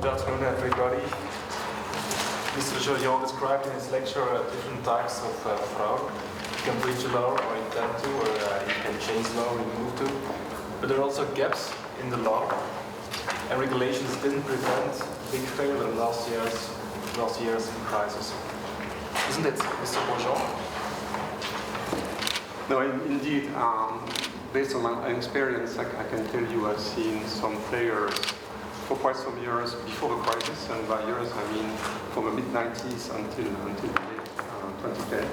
Good afternoon, everybody. Mr. Beaujean described in his lecture different types of fraud. You can breach a law, or intend to, or you can change the law, or move to. But there are also gaps in the law, and regulations didn't prevent big failure in last year's crisis. Isn't it, Mr. Beaujean? No, indeed. Based on my experience, I can tell you I've seen some players for quite some years before the crisis, and by years I mean from the mid-90s until the late 2010.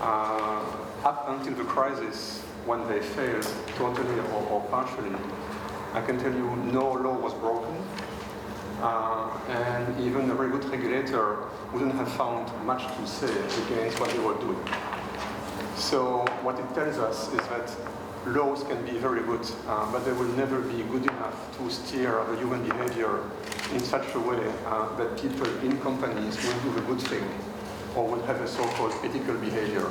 Up until the crisis, when they failed totally or partially, I can tell you no law was broken, and even a very good regulator wouldn't have found much to say against what they were doing. So what it tells us is that laws can be very good, but they will never be good enough to steer the human behavior in such a way that people in companies will do the good thing or will have a so-called ethical behavior.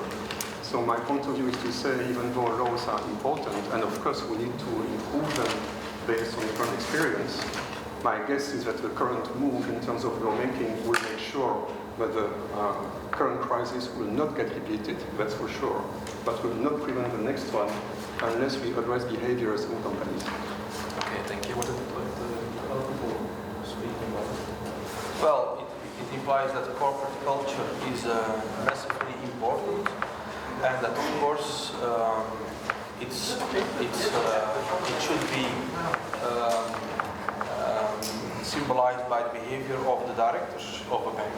So my point of view is to say, even though laws are important, and of course we need to improve them based on the current experience, my guess is that the current move in terms of lawmaking will make sure that the current crisis will not get repeated, that's for sure, but will not prevent the next one unless we address behaviors in companies. Okay, thank you. What did other people speak about? Well, it implies that corporate culture is massively important, and that of course it should be symbolized by the behavior of the directors of a bank.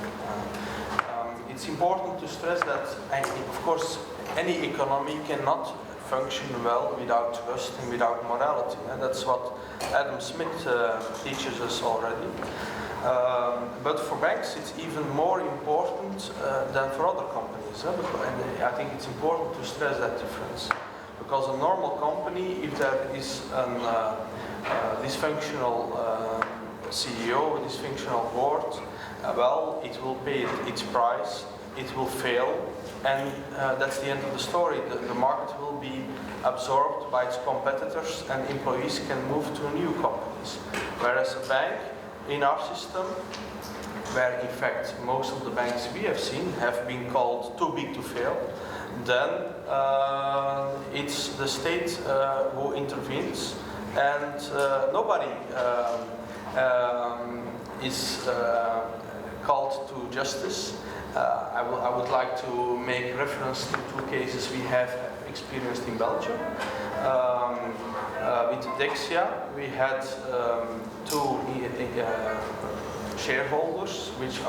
It's important to stress that, of course, any economy cannot function well without trust and without morality. And that's what Adam Smith teaches us already. But for banks, it's even more important than for other companies. And I think it's important to stress that difference. Because a normal company, if there is a dysfunctional CEO, a dysfunctional board, well, it will pay its price, it will fail, and that's the end of the story. The market will be absorbed by its competitors, and employees can move to new companies. Whereas a bank, in our system, where in fact most of the banks we have seen have been called too big to fail, then it's the state who intervenes, and nobody is called to justice. I would like to make reference to two cases we have experienced in Belgium. With Dexia, we had two shareholders, which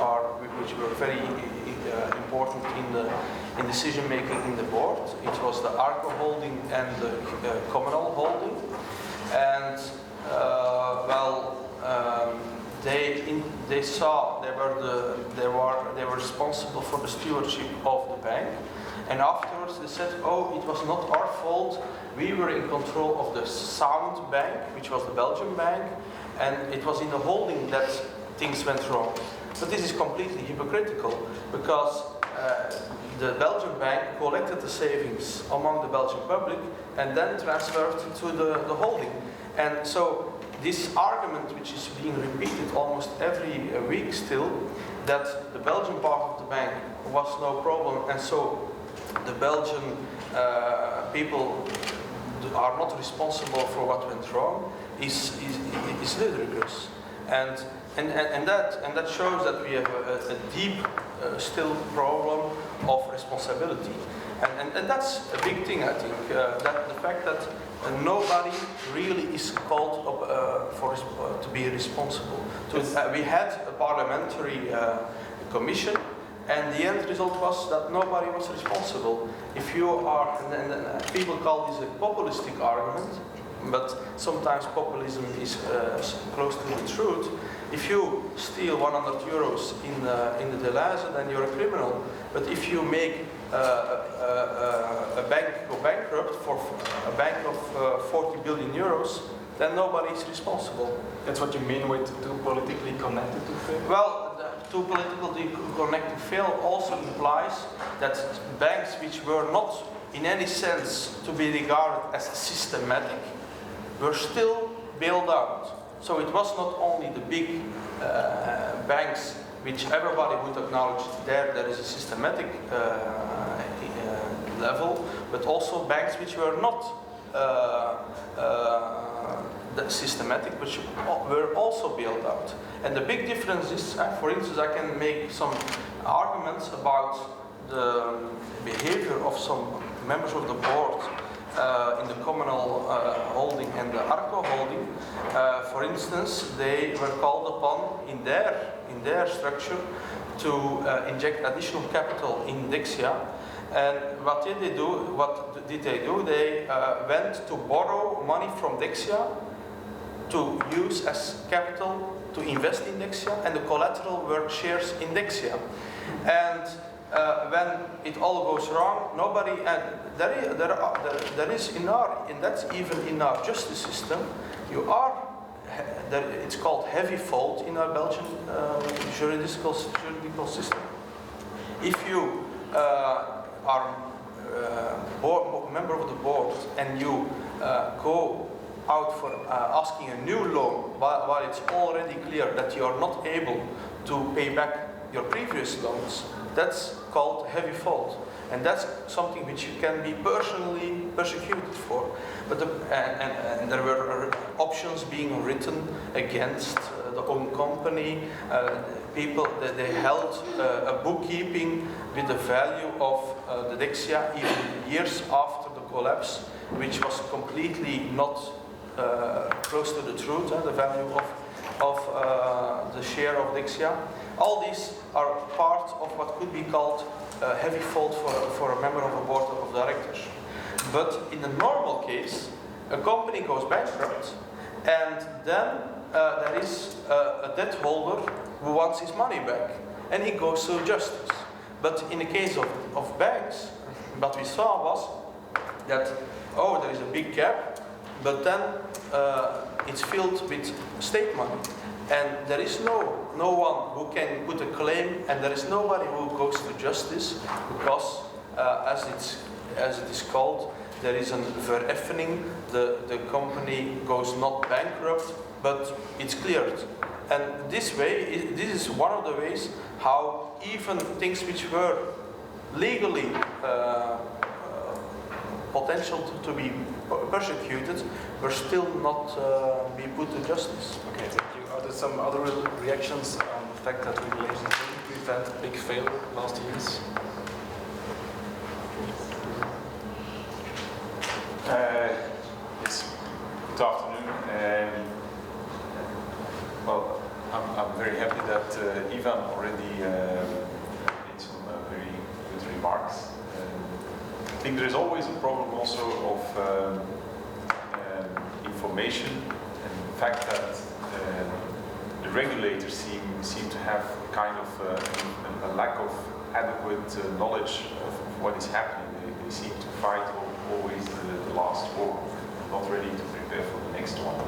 were very important in decision making in the board. It was the Arco Holding and the Communal Holding, and they saw they were responsible for the stewardship of the bank, and afterwards they said, "Oh, it was not our fault. We were in control of the sound bank, which was the Belgian bank, and it was in the holding that things went wrong." But this is completely hypocritical, because the Belgian bank collected the savings among the Belgian public and then transferred to the holding. And so this argument, which is being repeated almost every week still, that the Belgian part of the bank was no problem, and so the Belgian people are not responsible for what went wrong, is ludicrous. And that shows that we have a deep still problem of responsibility. And that's a big thing, I think, that the fact that nobody really is called to be responsible. We had a parliamentary commission, and the end result was that nobody was responsible. If you are, and people call this a populistic argument, but sometimes populism is close to the truth. If you steal 100 euros in the Deleuze, then you're a criminal. But if you make a bank go bankrupt for a bank of 40 billion euros, then nobody is responsible. That's what you mean with too politically connected to fail? Well, too politically connected to fail also implies that banks which were not in any sense to be regarded as systematic were still bailed out. So it was not only the big banks, which everybody would acknowledge there is a systematic level, but also banks which were not systematic, which were also bailed out. And the big difference is, for instance, I can make some arguments about the behavior of some members of the board in the communal holding and the ARCO holding. For instance, they were called upon in their structure to inject additional capital in Dexia. And what did they do? They went to borrow money from Dexia to use as capital to invest in Dexia, and the collateral were shares in Dexia. And when it all goes wrong, nobody, and there is in our, and that's even in our justice system, it's called heavy fault in our Belgian juridical system. If you are a member of the board and you go out for asking a new loan while it's already clear that you are not able to pay back your previous loans, that's called heavy fault. And that's something which you can be personally persecuted for. But and there were options being written against the own company. People that they held a bookkeeping with the value of the Dexia even years after the collapse, which was completely not close to the truth. The value of the share of Dexia. All these are part of what could be called a heavy fault for a member of a board of directors. But in a normal case, a company goes bankrupt, and then there is a debt holder who wants his money back, and he goes to justice. But in the case of banks, what we saw was that, there is a big gap, but then it's filled with state money. And there is no one who can put a claim, and there is nobody who goes to justice, because as it is called, there is a vereffening. The company goes not bankrupt, but it's cleared. And this is one of the ways how even things which were legally potential to be persecuted were still not be put to justice. Okay, thank you. Are there some other reactions on the fact that regulation didn't prevent a big failure last years? Yes, good afternoon. Well, I'm very happy that Ivan already made some very good remarks. I think there is always a problem also of information, and the fact that the regulators seem to have kind of a lack of adequate knowledge of what is happening. They seem to fight always the last war, not ready to prepare for the next one.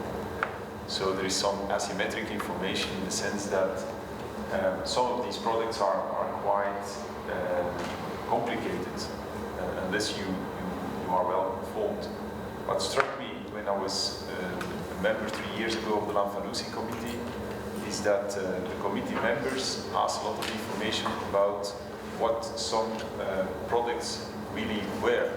So there is some asymmetric information in the sense that some of these products are quite complicated unless you are well informed. What struck me when I was a member 3 years ago of the Lamfalussy committee is that the committee members asked a lot of information about what some products really were.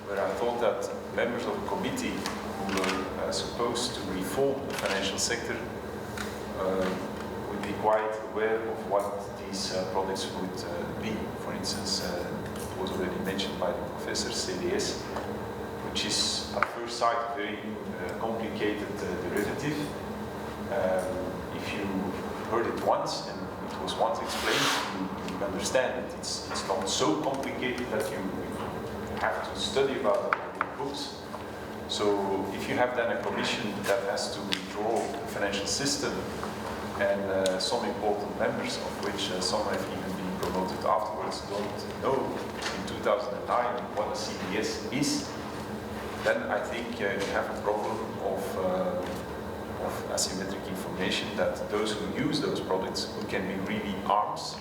Where I thought that members of the committee who were supposed to reform the financial sector would be quite aware of what these products would be. For instance, it was already mentioned by the professor, CDS, which is at first sight a very complicated derivative. If you heard it once and it was once explained, you understand it. It's not so complicated that you have to study about it in books. So if you have then a commission that has to withdraw the financial system, and some important members, of which some have even been promoted afterwards, don't know in 2009 what a CDS is, then I think you have a problem of asymmetric information, that those who use those products, who can be really arms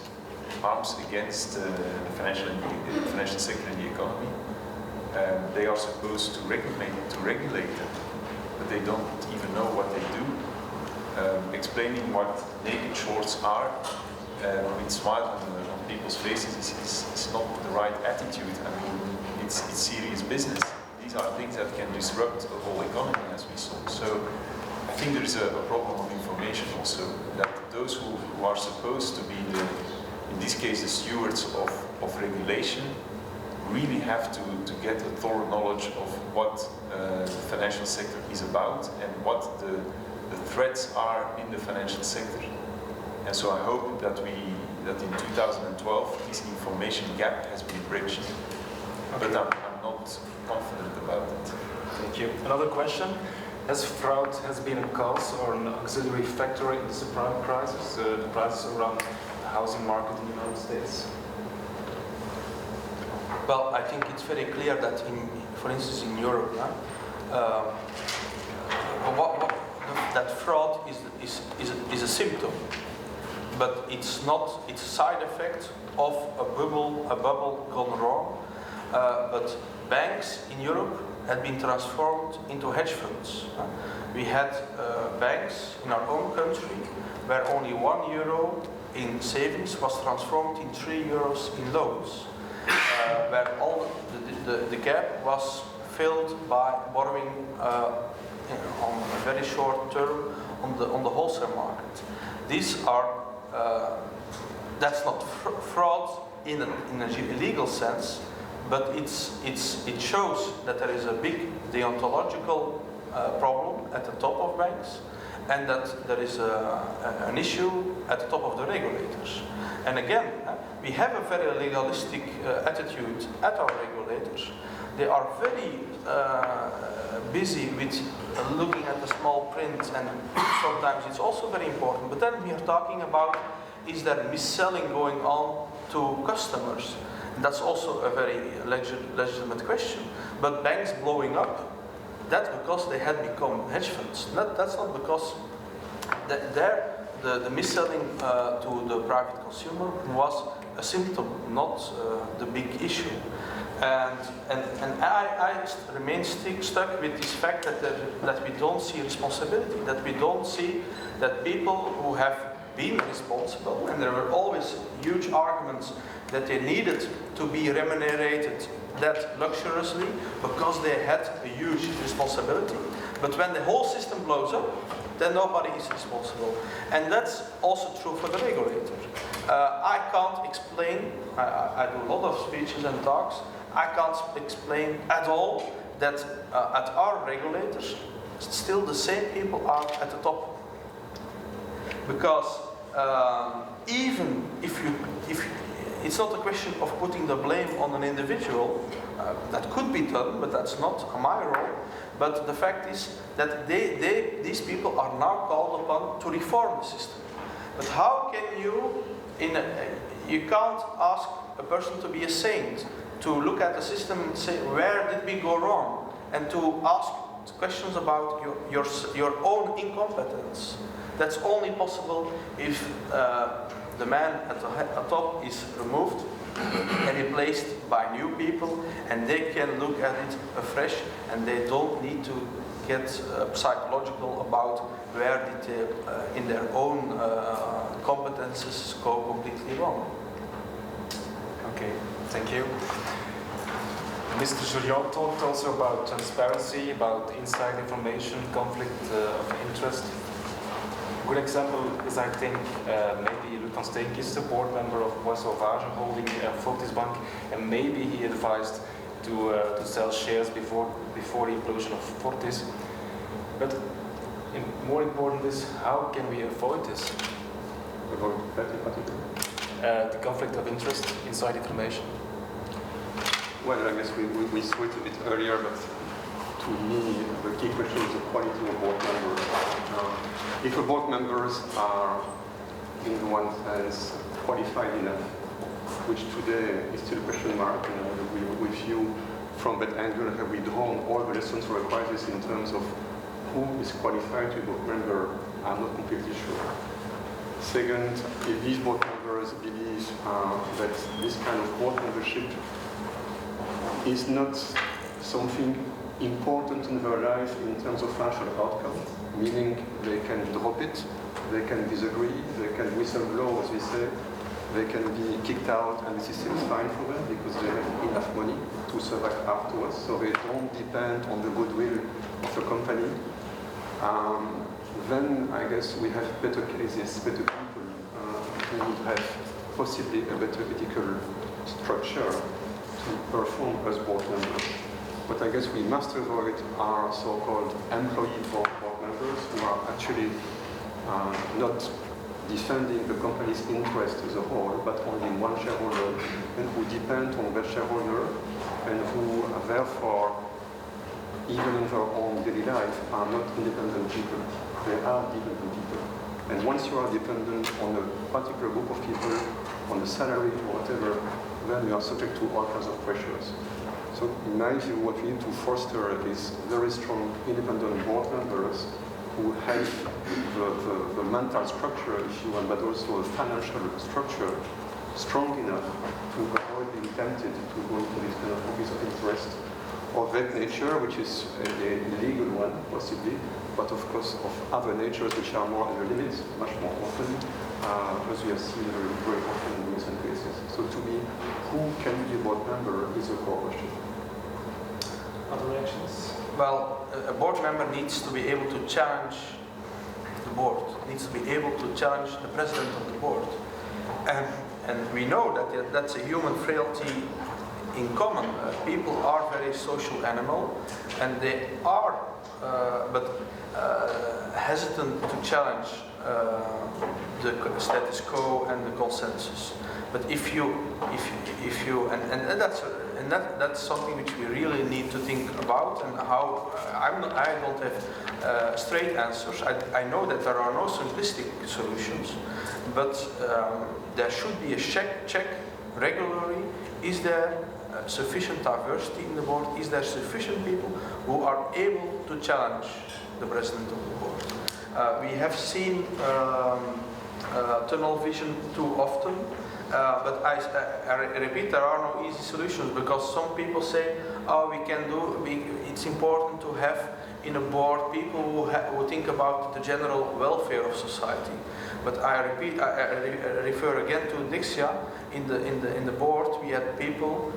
against the financial sector and the economy, they are supposed to regulate them, but they don't even know what they do. explaining what naked shorts are with smiles on people's faces is not the right attitude. I mean, it's serious business. These are things that can disrupt the whole economy, as we saw. So I think there is a problem of information also, that those who are supposed to be in this case, the stewards of regulation, really have to get a thorough knowledge of what the financial sector is about and what the threats are in the financial sector. And so I hope that in 2012 this information gap has been bridged. Okay. But I'm not confident about it. Thank you. Another question. Has fraud been a cause or an auxiliary factor in the subprime crisis, the prices around the housing market in the United States? Well, I think it's very clear that, for instance, in Europe, that fraud is a symptom, but it's not. It's a side effect of a bubble gone wrong. But banks in Europe had been transformed into hedge funds. We had banks in our own country where only €1 in savings was transformed in €3 in loans. Where all the gap was filled by borrowing on a very short term on the wholesale market. These are that's not fraud in a legal sense, but it shows that there is a big deontological problem at the top of banks, and that there is an issue at the top of the regulators. And again, we have a very legalistic attitude at our regulators. They are very busy with looking at the small print, and sometimes it's also very important. But then we are talking about, is there mis-selling going on to customers? And that's also a very legitimate question. But banks blowing up, that's because they had become hedge funds. That's not because the mis-selling to the private consumer was a symptom, not the big issue. And I remain stuck with this fact that we don't see responsibility, that we don't see that people who have been responsible, and there were always huge arguments that they needed to be remunerated that luxuriously because they had a huge responsibility. But when the whole system blows up, then nobody is responsible. And that's also true for the regulator. I can't explain, I do a lot of speeches and talks, I can't explain at all that at our regulators, still the same people are at the top. Because even if it's not a question of putting the blame on an individual, that could be done, but that's not my role. But the fact is that these people are now called upon to reform the system. But how can you can't ask a person to be a saint, to look at the system and say, where did we go wrong? And to ask questions about your own incompetence. That's only possible if the man at the top is removed and replaced by new people, and they can look at it afresh, and they don't need to get psychological about where did they, in their own competences, go completely wrong. Okay, thank you. Mr. Geert talked also about transparency, about inside information, conflict of interest. A good example is, I think, maybe Luc van Steenk is a board member of Beaujean holding Fortis Bank, and maybe he advised to sell shares before the implosion of Fortis. But more important is, how can we avoid this? Avoid that in particular? The conflict of interest, inside information. Well, I guess we saw it a bit earlier, but to me, the key question is the quality of board members. If the board members are, in one sense, qualified enough, which today is still a question mark, with you, from that angle, have we drawn all the lessons for a crisis in terms of who is qualified to be a board member? I'm not completely sure. Second, if these board members believe that this kind of board membership is not something important in their life in terms of financial outcome, meaning they can drop it, they can disagree, they can whistle-blow, as we say, they can be kicked out, and this is still fine for them because they have enough money to survive afterwards, so they don't depend on the goodwill of the company. Then I guess we have better cases, better people who would have possibly a better ethical structure to perform as board members. But I guess we must avoid our so-called employee board members who are actually not defending the company's interest as a whole, but only one shareholder, and who depend on that shareholder, and who therefore, even in their own daily life, are not independent people. They are dependent people. And once you are dependent on a particular group of people, on a salary or whatever, then you are subject to all kinds of pressures. So in my view, what we need to foster is very strong independent board members who have the mental structure, if you want, but also the financial structure strong enough to avoid being tempted to go into this kind of conflict of interest of that nature, which is a legal one, possibly, but of course of other natures which are more under limits, much more often, as we have seen very often in recent cases. So to me, who can be a board member is a core question. Other reactions? Well, a board member needs to be able to challenge the board, needs to be able to challenge the president of the board. And we know that that's a human frailty in common. People are very social animal, and they are hesitant to challenge the status quo and the consensus. But if you that's something which we really need to think about, and how I don't have straight answers. I know that there are no simplistic solutions, but there should be a check regularly. Is there sufficient diversity in the board? Is there sufficient people who are able to challenge the president of the board? We have seen tunnel vision too often. But I repeat, there are no easy solutions, because some people say, oh, it's important to have in a board people who think about the general welfare of society. But I repeat, I refer again to Dixia. In the board, we had people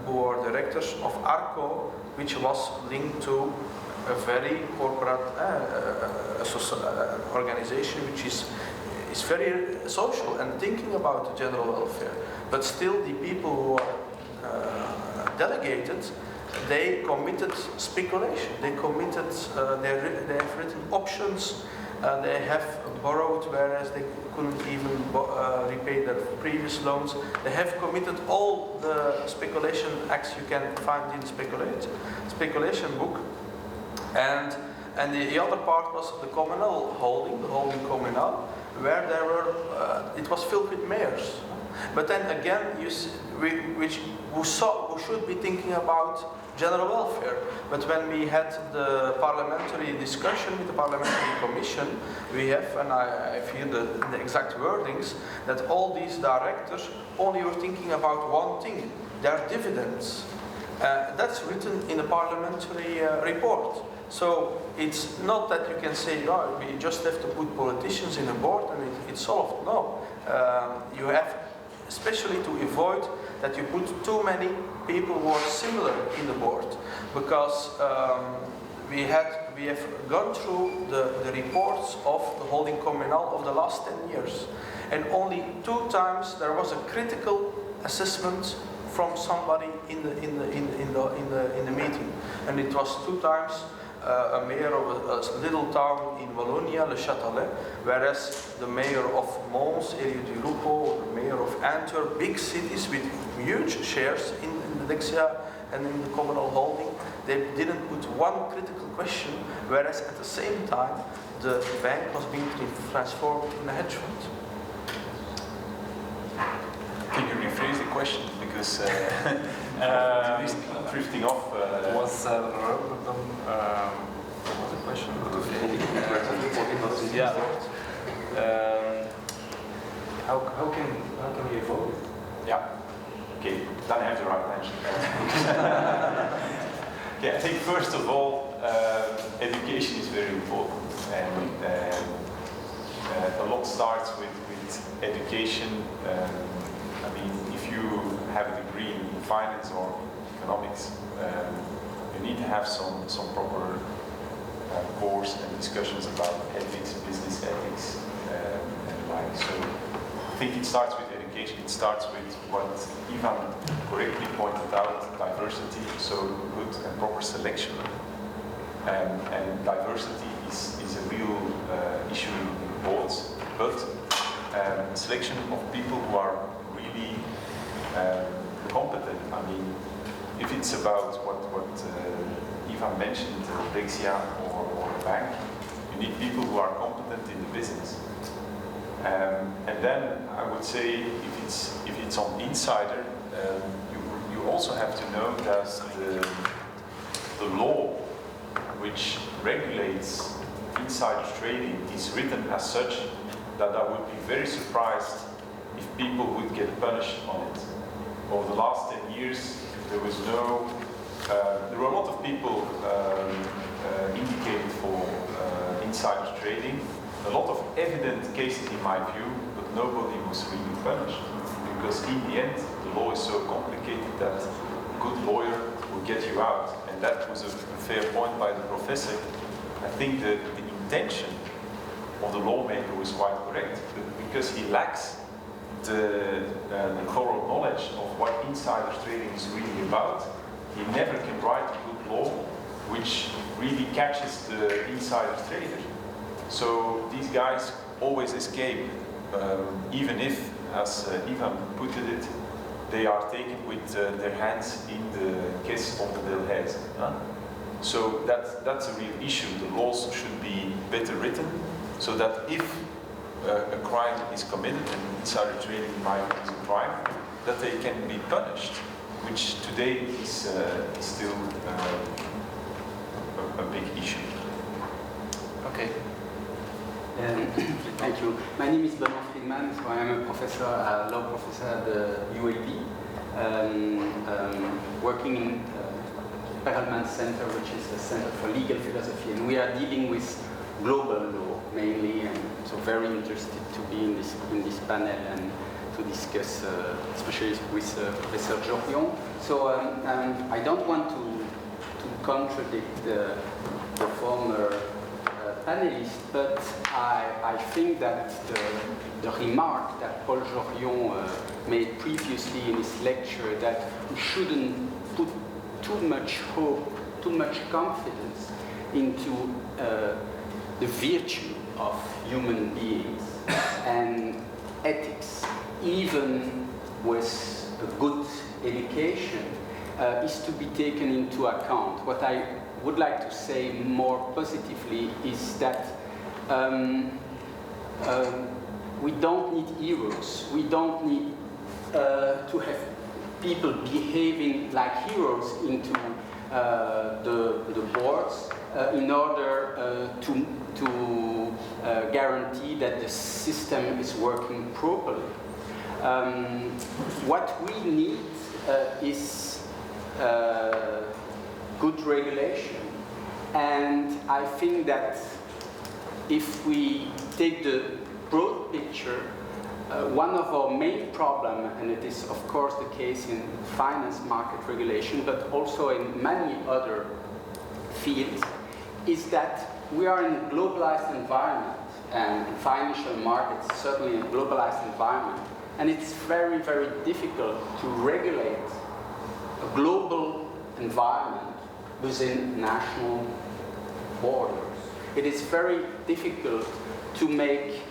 who were directors of ARCO, which was linked to a very corporate organization, which is very social and thinking about the general welfare. But still, the people who are delegated, they committed speculation. They committed, they have written options. They have borrowed, whereas they couldn't even repay their previous loans. They have committed all the speculation acts you can find in speculation book. And the other part was the communal holding, the holding communal, where there were, it was filled with mayors. But then again, who should be thinking about general welfare. But when we had the parliamentary discussion with the parliamentary commission, we have, and I feel the exact wordings, that all these directors only were thinking about one thing, their dividends. That's written in the parliamentary report. So it's not that you can say, oh, we just have to put politicians in a board and it's solved. No, you have, especially to avoid that you put too many people who are similar in the board, because we have gone through the reports of the holding communal of the last 10 years, and only 2 times there was a critical assessment from somebody in the meeting, and it was 2 times. A mayor of a little town in Wallonia, Le Châtelet, whereas the mayor of Mons, Elie du Rupo, the mayor of Antwerp, big cities with huge shares in the Dexia and in the communal holding, they didn't put one critical question, whereas at the same time the bank was being transformed in a hedge fund. Can you rephrase the question? Because drifting off. Was what's the question? Yeah. How can we evolve? Yeah. Okay. Then I have the right answer. Yeah, I think first of all, education is very important, and a lot starts with education. I mean, if you have a degree in finance or economics, you need to have some proper course and discussions about ethics, business ethics, and like. So I think it starts with education. It starts with what Ivan correctly pointed out: diversity, so good and proper selection. And diversity is a real issue in boards, but selection of people who are really competent. I mean, if it's about what Ivan mentioned, Dexia or a bank, you need people who are competent in the business. And then I would say, if it's on insider, you also have to know that the law which regulates insider trading is written as such that I would be very surprised if people would get punished on it. Over the last 10 years, there was no. There were a lot of people indicated for insider trading. A lot of evident cases in my view, but nobody was really punished. Because in the end, the law is so complicated that a good lawyer will get you out. And that was a fair point by the professor. I think that the intention of the lawmaker was quite correct, but because he lacks the thorough knowledge of what insider trading is really about, he never can write a good law which really catches the insider trader. So these guys always escape, even if, as Ivan put it, they are taken with their hands in the caisse of the head. So that's a real issue. The laws should be better written, so that if a crime is committed, and insider trading in my view is a crime, that they can be punished, which today is still a big issue. Okay. Thank you. My name is Benoît Frydman, so I am a professor, a law professor at the UAB, working in Perelman Center, which is a center for legal philosophy, and we are dealing with global law mainly, and so very interested to be in this panel and to discuss, especially with Professor Geert. So I don't want to contradict the former panelist, but I think that the remark that Paul Geert made previously in his lecture, that we shouldn't put too much hope, too much confidence into the virtue of human beings and ethics, even with a good education, is to be taken into account. What I would like to say more positively is that we don't need heroes. We don't need to have people behaving like heroes into the boards in order to guarantee that the system is working properly. What we need is good regulation, and I think that if we take the broad picture, one of our main problems, and it is of course the case in finance market regulation, but also in many other fields, is that we are in a globalized environment, and financial markets certainly in a globalized environment, and it's very, very difficult to regulate a global environment within national borders. It is very difficult to make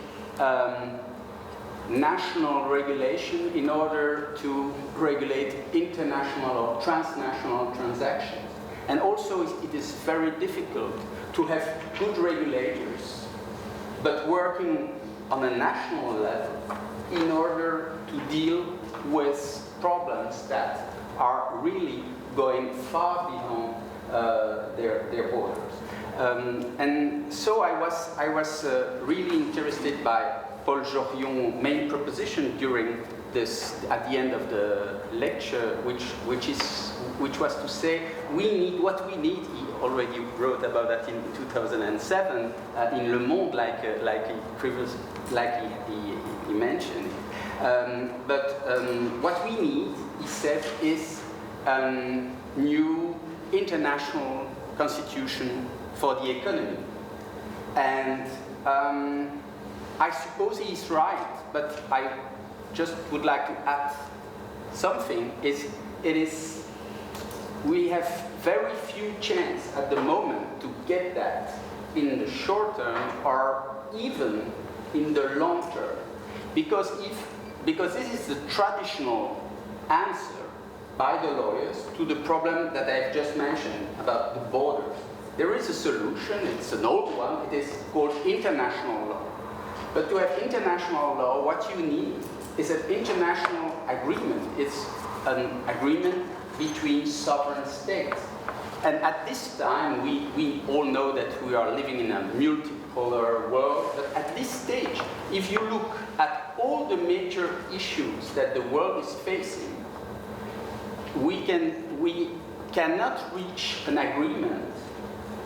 national regulation in order to regulate international or transnational transactions. And also it is very difficult to have good regulators, but working on a national level in order to deal with problems that are really going far beyond their borders. And so I was really interested by Paul Geert's main proposition during this at the end of the lecture, which was to say what we need. He already wrote about that in 2007 in Le Monde, like he mentioned. But what we need, he said, is new international constitution for the economy. And I suppose he's right, but I just would like to add something. We have very few chance at the moment to get that in the short term or even in the long term. Because this is the traditional answer by the lawyers to the problem that I've just mentioned about the borders. There is a solution, it's an old one, it is called international law. But to have international law, what you need is an international agreement. It's an agreement between sovereign states. And at this time, we all know that we are living in a multipolar world, but at this stage, if you look at all the major issues that the world is facing, we cannot reach an agreement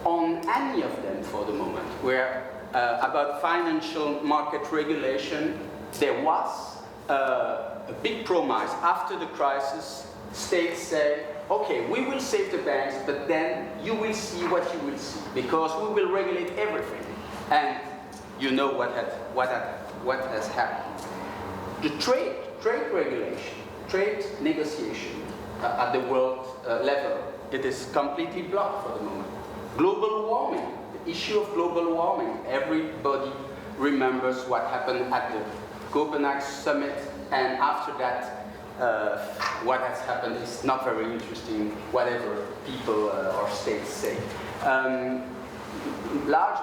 on any of them for the moment. Where about financial market regulation, there was a big promise. After the crisis, states say, okay, we will save the banks, but then you will see what you will see, because we will regulate everything. And you know what has happened. The trade regulation, trade negotiation at the world level, it is completely blocked for the moment. Global warming, the issue of global warming, everybody remembers what happened at the Copenhagen summit, and after that, what has happened is not very interesting, whatever people or states say.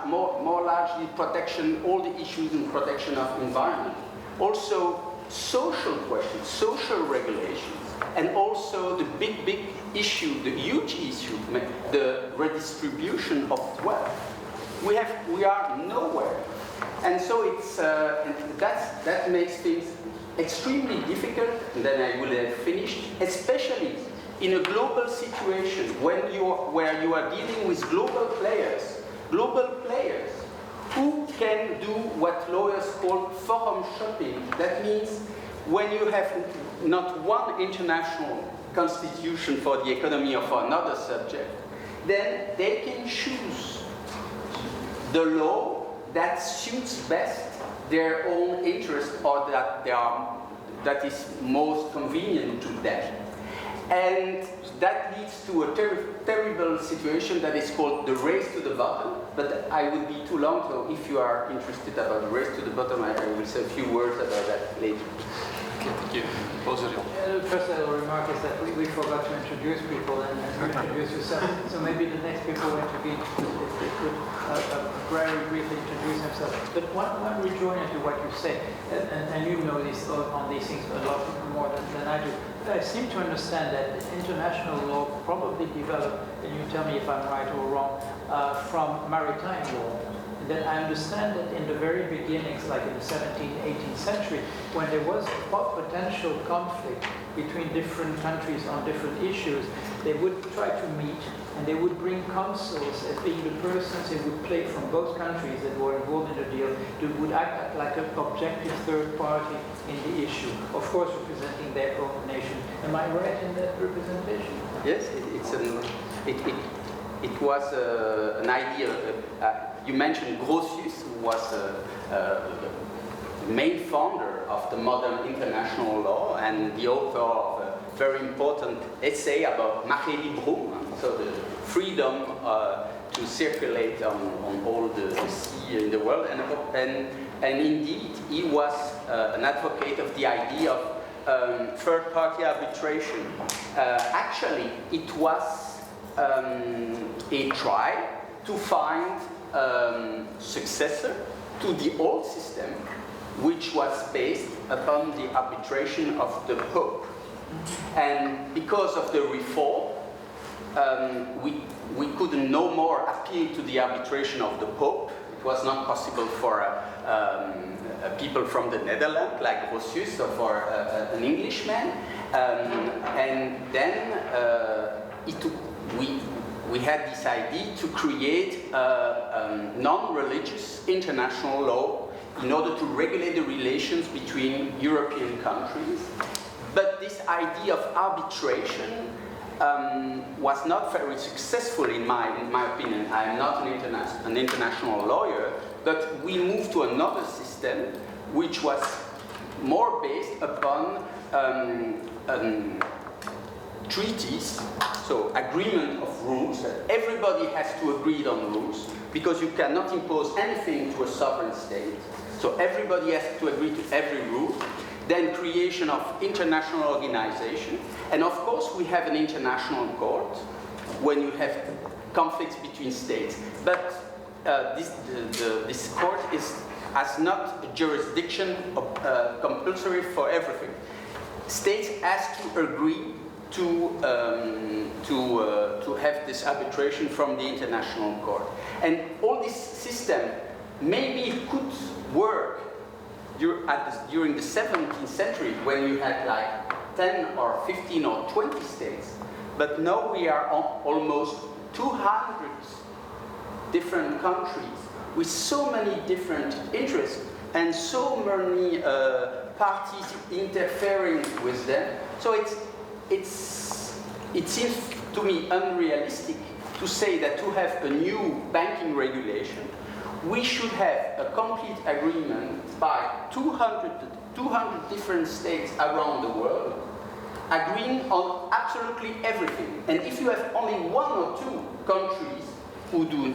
More largely protection, all the issues in protection of environment. Also social questions, social regulations, and also the big issue, the huge issue, the redistribution of wealth. We are nowhere. And so it's, that makes things extremely difficult, and then I will have finished, especially in a global situation where you are dealing with global players who can do what lawyers call forum shopping. That means when you have not one international constitution for the economy or for another subject, then they can choose the law that suits best their own interest, or that is most convenient to them. And that leads to a terrible situation that is called the race to the bottom. But I would be too long, so if you are interested about the race to the bottom, I will say a few words about that later. Okay, thank you. First I will remark is that we forgot to introduce people, and you introduce yourself. So maybe the next people who intervene, if they could very briefly introduce themselves. But one rejoinder to what you say, and you know on these things a lot more than I do. I seem to understand that international law probably developed, and you tell me if I'm right or wrong, from maritime law. Then I understand that in the very beginnings, like in the 17th, 18th century, when there was a potential conflict between different countries on different issues, they would try to meet, and they would bring consuls as being the persons who would play from both countries that were involved in the deal, who would act like an objective third party in the issue, of course representing their own nation. Am I right in that representation? Yes, it was an idea. You mentioned Grotius, who was the main founder of the modern international law and the author of a very important essay about mare liberum, so the freedom to circulate on all the sea in the world. And indeed, he was an advocate of the idea of third-party arbitration. Actually, it was a try to find successor to the old system, which was based upon the arbitration of the Pope. And because of the reform, we could no more appeal to the arbitration of the Pope. It was not possible for people from the Netherlands, like Grotius, or for an Englishman. And then we had this idea to create a non-religious international law in order to regulate the relations between European countries. But this idea of arbitration was not very successful in my opinion. I am not an international lawyer, but we moved to another system which was more based upon treaties, so agreement of rules, that everybody has to agree on rules, because you cannot impose anything to a sovereign state. So everybody has to agree to every rule. Then creation of international organization. And of course we have an international court when you have conflicts between states. But this court has not a jurisdiction compulsory for everything. States has to agree to have this arbitration from the international court. And all this system maybe could work during the 17th century, when you had like 10 or 15 or 20 states. But now we are on almost 200 different countries with so many different interests and so many parties interfering with them. So it seems to me unrealistic to say that to have a new banking regulation, we should have a complete agreement by 200 different states around the world, agreeing on absolutely everything. And if you have only one or two countries who do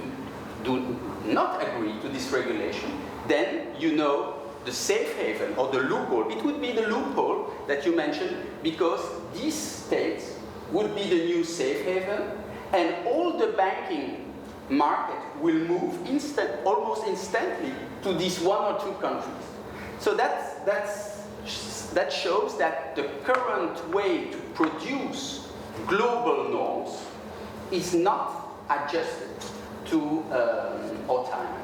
not agree to this regulation, then you know the safe haven or the loophole. It would be the loophole that you mentioned, because these states would be the new safe haven, and all the banking market will move almost instantly to these one or two countries. So that shows that the current way to produce global norms is not adjusted to our time.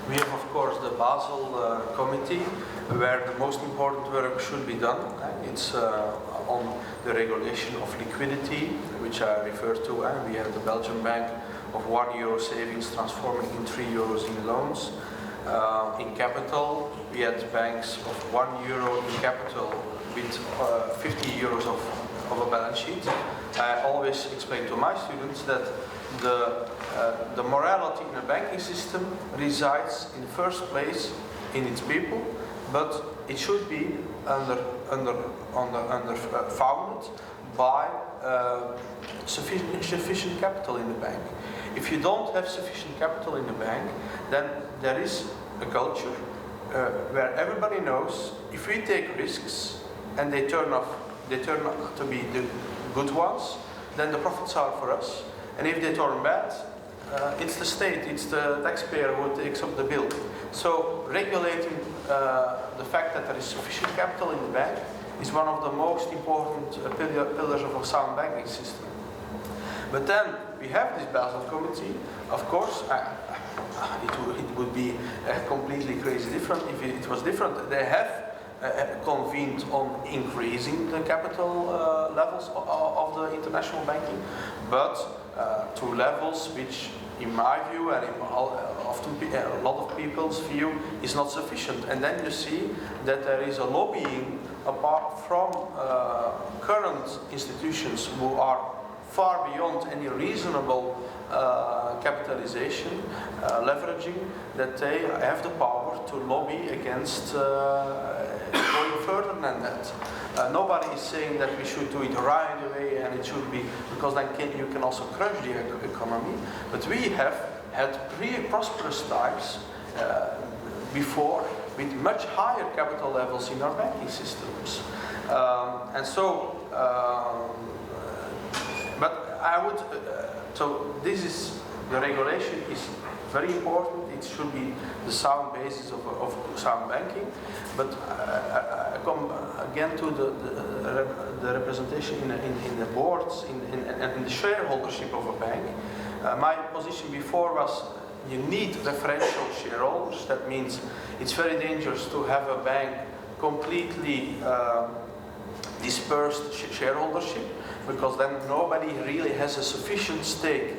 We have, of course, the Basel Committee, where the most important work should be done. It's on the regulation of liquidity, which I referred to. We have the Belgian bank of €1 savings transforming in €3 in loans. In capital, we had banks of €1 in capital with €50 of a balance sheet. I always explain to my students that the morality in a banking system resides in the first place in its people, but it should be founded by sufficient capital in the bank. If you don't have sufficient capital in the bank, then there is a culture where everybody knows if we take risks and they turn out to be the good ones, then the profits are for us. And if they turn bad, it's the state, it's the taxpayer who takes up the bill. So regulating the fact that there is sufficient capital in the bank is one of the most important pillars of a sound banking system. But then we have this Basel Committee. Of course, it would be completely crazy different if it was different. They have convened on increasing the capital levels of the international banking, but to levels which, in my view, and often a lot of people's view, is not sufficient. And then you see that there is a lobbying apart from current institutions who are far beyond any reasonable capitalization, leveraging, that they have the power to lobby against going further than that. Nobody is saying that we should do it right away and it should be, because then you can also crush the economy. But we have had pretty prosperous times before with much higher capital levels in our banking systems. But I would, so this is, the regulation is very important. It should be the sound basis of sound banking. But I come again to the representation in the boards and in the shareholdership of a bank. My position before was you need referential shareholders. That means it's very dangerous to have a bank completely dispersed shareholdership, because then nobody really has a sufficient stake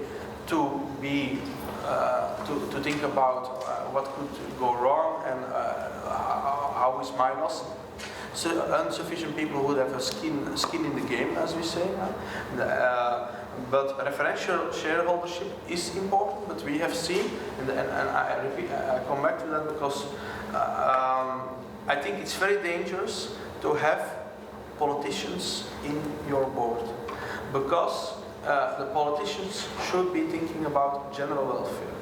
to be to think about what could go wrong and how is my loss. So insufficient people who have a skin in the game, as we say. But referential shareholdership is important. But we have seen, and I repeat, I come back to that because I think it's very dangerous to have politicians in your board, because the politicians should be thinking about general welfare.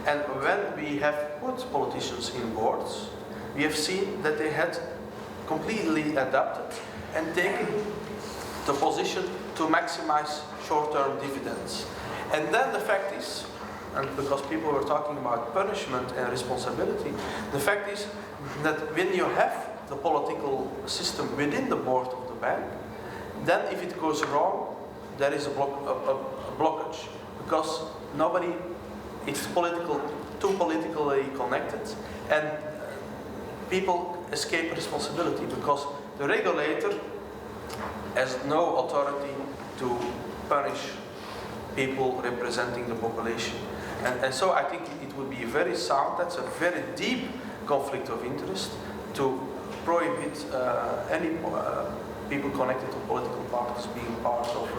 And when we have put politicians in boards, we have seen that they had completely adapted and taken the position to maximize short-term dividends. And then the fact is, and because people were talking about punishment and responsibility, the fact is that when you have the political system within the board of the bank, then if it goes wrong, there is a blockage, because nobody, it's too politically connected, and people escape responsibility because the regulator has no authority to punish people representing the population. And so I think it would be very sound, that's a very deep conflict of interest, to prohibit any people connected to political parties being part of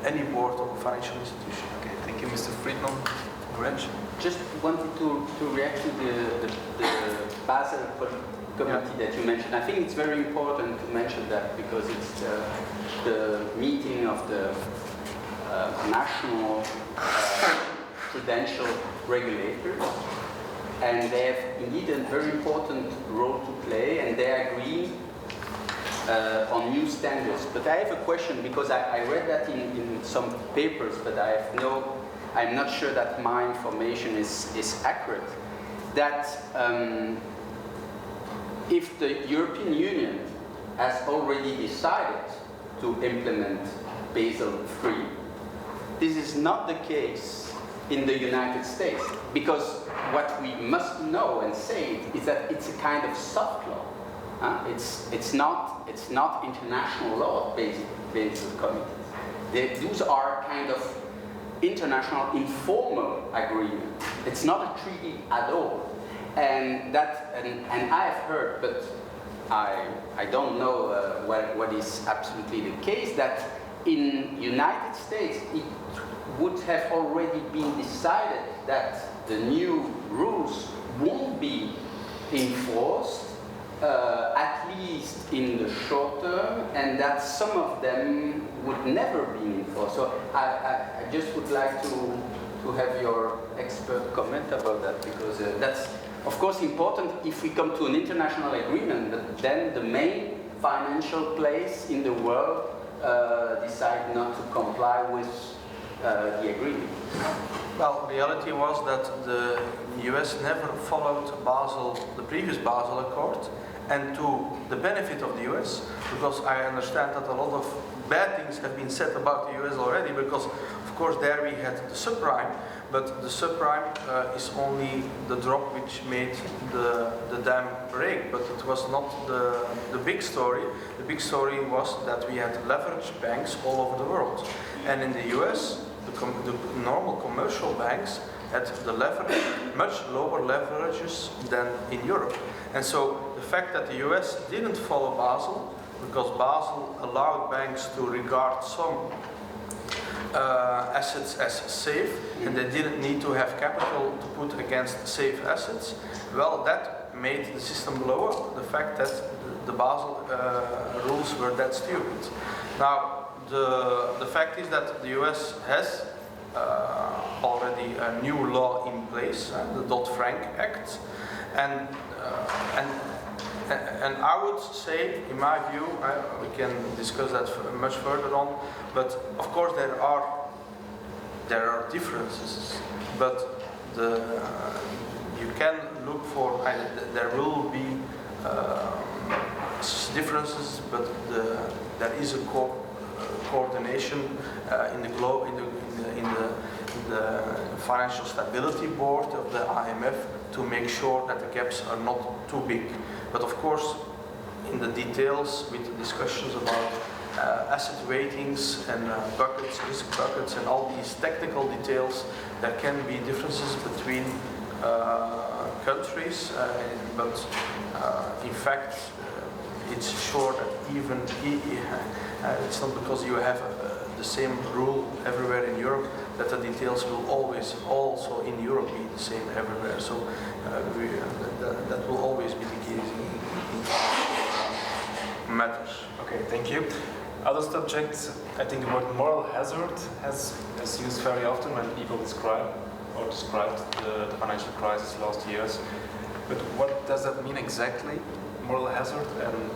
any board of a financial institution. Okay, thank you, Mr. Frydman. Gretchen? Just wanted to react to the Basel committee that you mentioned. I think it's very important to mention that because it's the meeting of the national prudential regulators, and they have indeed a very important role to play, and they agree on new standards. But I have a question, because I read that in some papers, but I'm not sure that my information is accurate, that if the European Union has already decided to implement Basel III, this is not the case in the United States, because what we must know and say is that it's a kind of soft law. It's not international law, Basel committees. Those are kind of international informal agreement. It's not a treaty at all. And I have heard, but I don't know what is absolutely the case, that in United States it would have already been decided that the new rules won't be enforced, at least in the short term, and that some of them would never be enforced. So I just would like to have your expert comment about that, because that's of course important if we come to an international agreement, but then the main financial place in the world decide not to comply with the agreement. Well, reality was that the US never followed the previous Basel Accord, and to the benefit of the US, because I understand that a lot of bad things have been said about the US already, because of course there we had the subprime, but the subprime is only the drop which made the dam break, but it was not the big story. The big story was that we had leveraged banks all over the world, and in the US the normal commercial banks had the leverage, much lower leverages than in Europe. And so the fact that the US didn't follow Basel, because Basel allowed banks to regard some assets as safe, and they didn't need to have capital to put against safe assets, well, that made the system lower, the fact that the Basel rules were that stupid. Now, the fact is that the US has already a new law in place, the Dodd-Frank Act, and I would say, in my view, we can discuss that much further on, but of course there are differences, but you can look for, there will be differences, but there is a coordination in the the Financial Stability Board of the IMF to make sure that the gaps are not too big. But of course, in the details with discussions about asset ratings and buckets, risk buckets, and all these technical details, there can be differences between countries, but in fact, it's sure that even it's not because you have the same rule everywhere in Europe that the details will always also in Europe be the same everywhere. So that will always be the case in matters. Okay, thank you. Other subjects, I think the word moral hazard is used very often when people described the financial crisis last years. But what does that mean exactly, moral hazard, and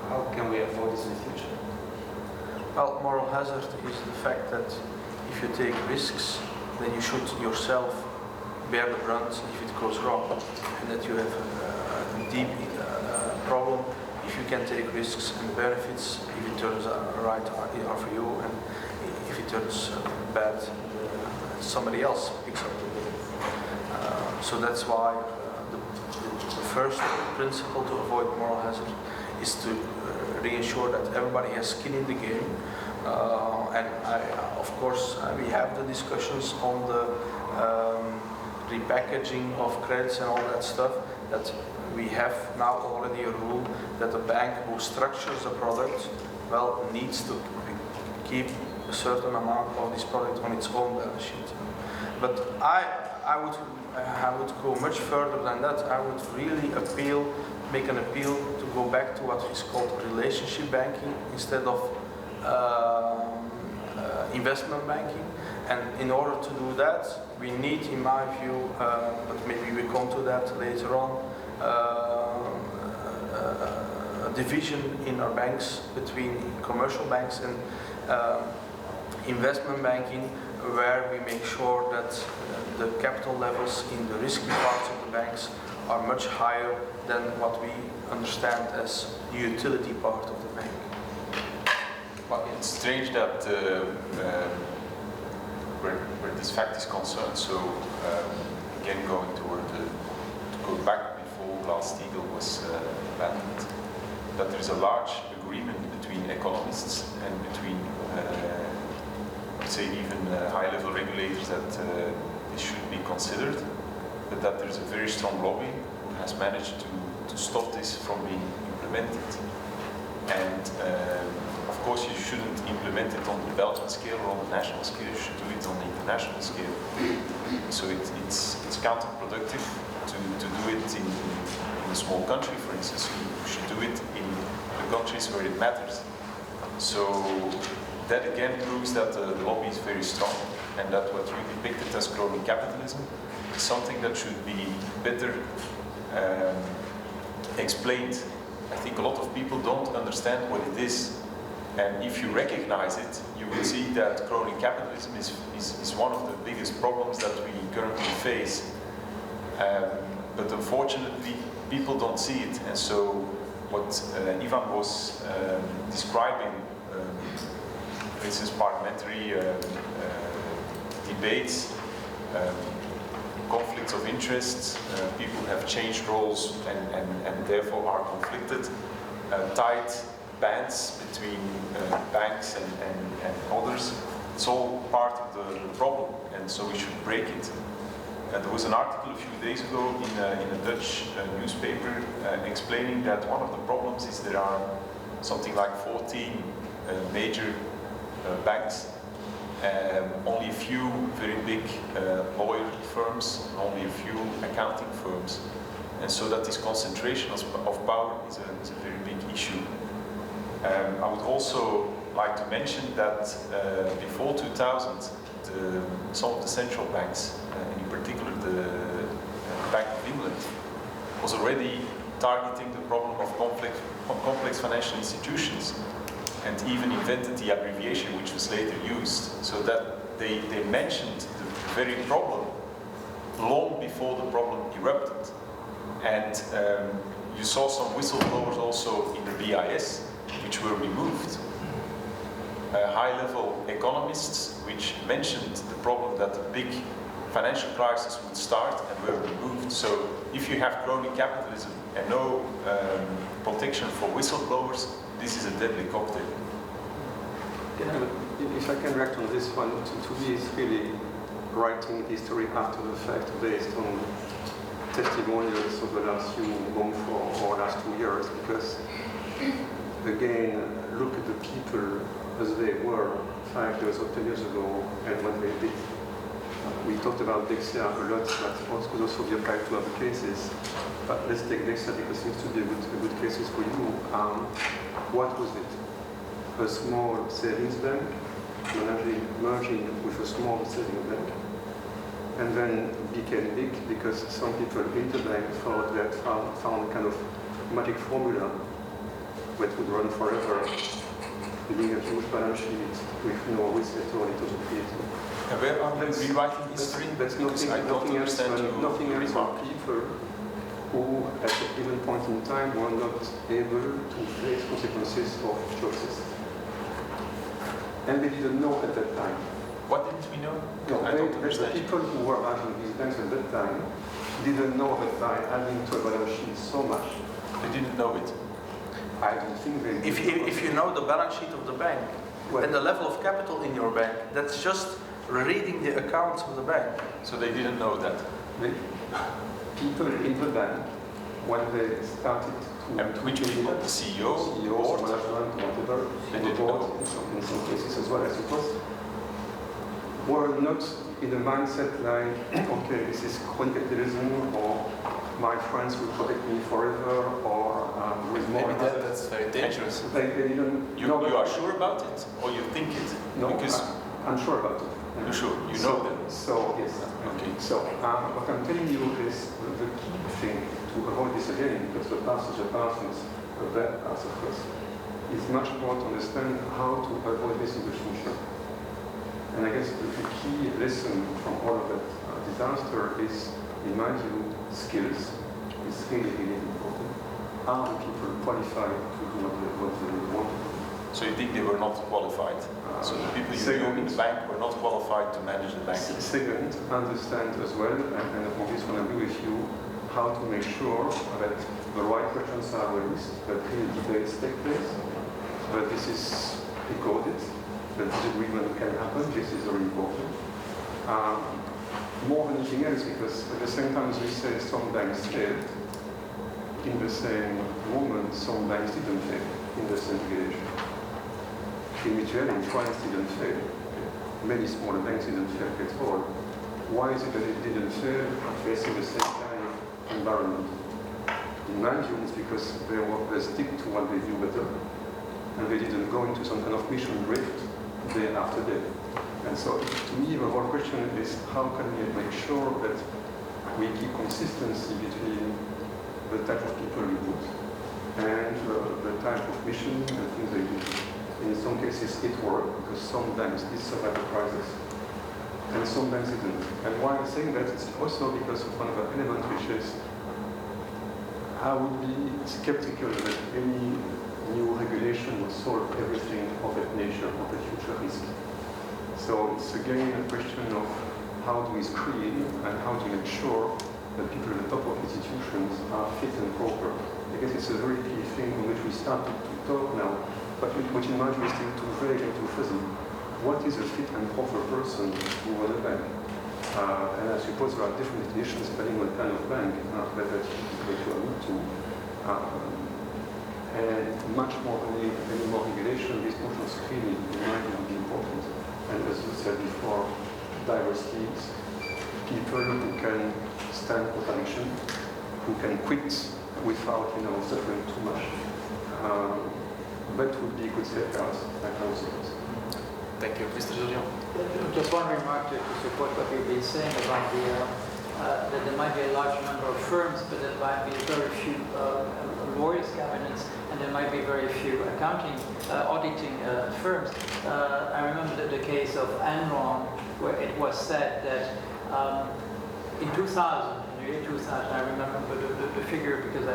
how can we avoid this in the future? Well, moral hazard is the fact that if you take risks, then you should yourself bear the brunt if it goes wrong, and that you have a deep problem if you can take risks and benefits, if it turns out right for you, and if it turns bad, somebody else picks up the bill. So that's why the first principle to avoid moral hazard is to reassure that everybody has skin in the game. Of course, we have the discussions on the repackaging of credits and all that stuff, that we have now already a rule that a bank who structures a product, well, needs to keep a certain amount of this product on its own balance sheet. But I would go much further than that. I would really make an appeal to go back to what is called relationship banking instead of investment banking. And in order to do that, we need, in my view, but maybe we come to that later on, a division in our banks between commercial banks and investment banking, where we make sure that the capital levels in the risky parts of the banks are much higher than what we understand as the utility part of the bank. Well, it's strange that where this fact is concerned, so again going toward to go back before Glass-Steagall was abandoned, that there is a large agreement between economists and between I'd say even high-level regulators that this should be considered, but that there is a very strong lobby who has managed to stop this from being implemented. And of course, you shouldn't implement it on the Belgian scale or on the national scale. You should do it on the international scale. So it's counterproductive to do it in a small country, for instance. You should do it in the countries where it matters. So that again proves that the lobby is very strong, and that what you depicted as crony capitalism is something that should be better explained. I think a lot of people don't understand what it is. And if you recognize it, you will see that crony capitalism is one of the biggest problems that we currently face. But unfortunately, people don't see it. And so what Ivan was describing, for instance, parliamentary debates, conflicts of interest, people have changed roles and therefore are conflicted, tight bands between banks and others. It's all part of the problem, and so we should break it. There was an article a few days ago in a Dutch newspaper explaining that one of the problems is there are something like 14 major banks, only a few very big lawyer firms, only a few accounting firms, and so that this concentration of power is a very big issue. I would also like to mention that before 2000, some of the central banks, in particular the Bank of England, was already targeting the problem of complex financial institutions, and even invented the abbreviation which was later used, so that they mentioned the very problem long before the problem erupted. And you saw some whistleblowers also in the BIS, which were removed. high-level economists which mentioned the problem that the big financial crisis would start and were removed. So if you have crony capitalism and no protection for whistleblowers, this is a deadly cocktail. If I can react on this one, to me it's really writing history after the fact based on testimonials of the last few months or last 2 years, because again, look at the people as they were 5 years or 10 years ago and what they did. We talked about Dexia a lot, but could also be applied to other cases. But let's take Dexia because it seems to be a good case for you. What was it? A small savings bank merging with a small savings bank, and then became big because some people in the bank thought they had found a kind of magic formula that would run forever, leaving a huge balance sheet with no risk at all. It was created. And where are you rewriting history? That's nothing else are people who, at a given point in time, were not able to face consequences of choices. And they didn't know at that time. What didn't we know? No, I don't understand. the people who were managing these banks at that time didn't know that by adding to a balance sheet so much. They didn't know it. I don't think they did. If you know the balance sheet of the bank and the level of capital in your bank, that's just reading the accounts of the bank. So they didn't know that. The people in the bank, when they started to... And which people? The CEO? CEOs, management, whatever, They didn't board, know. in some cases as well, I suppose, were not in a mindset like, okay, this is chronic capitalism, or my friends will protect me forever, or with more... Maybe that's very dangerous. They didn't... You are sure about it, or you think it? No, because I'm sure about it. you're sure, you know them. So, yes. Okay. So, what I'm telling you is the key thing to avoid this again, because the past is the past and the bad past, of course, is much more to understand how to avoid this in the future. And I guess the key lesson from all of that disaster is, in my view, skills is really, really important. Are the people qualified to do what they want to do? So you think they were not qualified? So the people you knew in the bank were not qualified to manage the bank? Second, understand as well, and on this one I agree with you, how to make sure that the right questions are raised, that real debates take place, that this is recorded, that disagreement can happen. This is very important. More than anything else, because at the same time as we say some banks failed, in the same moment some banks didn't fail in the same regulation. Mutual in France didn't fail. Many smaller banks didn't fail at all. Why is it that it didn't fail facing the same kind of environment? In my view, it's because they stick to what they do better, and they didn't go into some kind of mission drift day after day. And so, to me, the whole question is how can we make sure that we keep consistency between the type of people we put and the type of mission and things they do. In some cases it worked because some banks did survive the crisis and some banks didn't. And why I'm saying that, it's also because of one of the elements which is I would be skeptical that any new regulation would solve everything of that nature, of the future risk. So it's again a question of how do we screen and how to make sure that people at the top of institutions are fit and proper. I guess it's a very key thing on which we started to talk now, but which in my view is still too vague and too fuzzy. What is a fit and proper person to run a bank? And I suppose there are different definitions depending on what kind of bank that you allude to. And much more than any more regulation, this notion of screening in my view would be important. And as you said before, diverse teams, people who can stand contradiction, who can quit without suffering too much. That would be good safeguards, I can suppose. Thank you. Mr. Beaujean. Just one remark to support what you've been saying about that there might be a large number of firms, but there might be very few lawyers' cabinets, and there might be very few auditing firms. I remember the case of Enron, where it was said that in 2000, in the year 2000, I remember the figure because I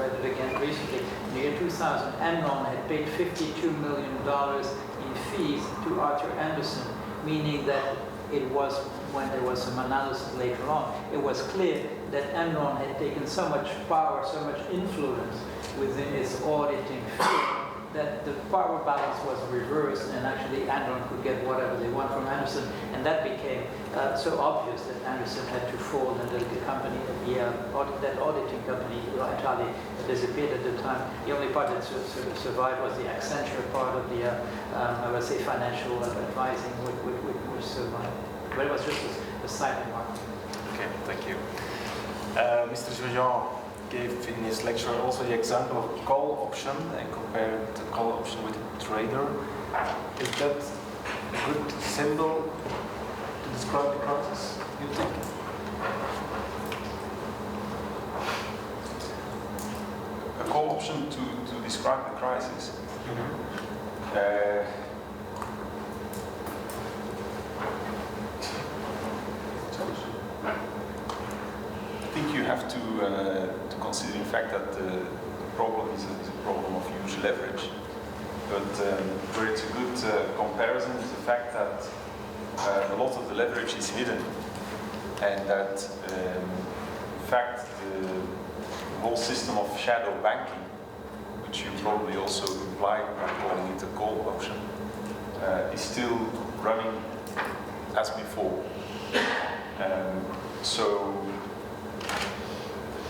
read it again recently. In the year 2000, Enron had paid $52 million in fees to Arthur Andersen, meaning that it was, when there was some analysis later on, it was clear that Enron had taken so much power, so much influence within its auditing field that the power balance was reversed, and actually Enron could get whatever they want from Andersen, and that became so obvious that Andersen had to fold, and the company, that auditing company entirely disappeared at the time. The only part that survived was the Accenture part of the, I would say, financial advising, which survived. But it was just a side remark. Okay, thank you. Mr. Beaujean gave in his lecture also the example of a call option and compared the call option with a trader. Is that a good symbol to describe the crisis, you think? A call option to describe the crisis. I think you have to consider, in fact, that the problem is a problem of huge leverage. But where it's a good comparison is the fact that a lot of the leverage is hidden, and that, in fact, the whole system of shadow banking, which you probably also implied by calling it a call option, is still running as before. So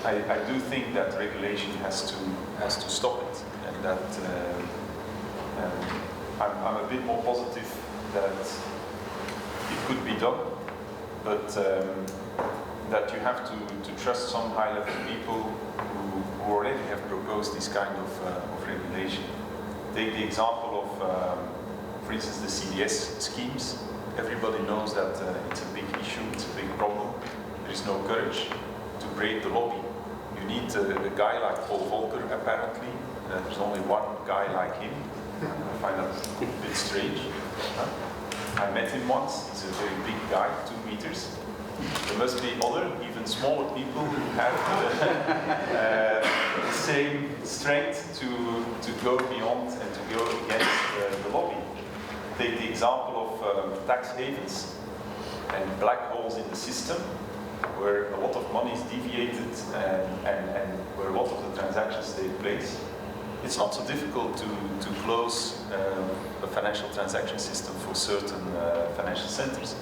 I do think that regulation has to stop it, and that I'm a bit more positive that it could be done, but that you have to trust some high-level people who already have proposed this kind of regulation. Take the example of, for instance, the CDS schemes. Everybody knows that it's a big issue, it's a big problem. There is no courage to break the lobby. You need a guy like Paul Volcker, apparently. There's only one guy like him. I find that a bit strange. I met him once. He's a very big guy, 2 meters. There must be other, even smaller people who have the same strength to go beyond and to go against the lobby. Take the example of tax havens and black holes in the system, where a lot of money is deviated and where a lot of the transactions take place. It's not so difficult to close a financial transaction system for certain financial centers.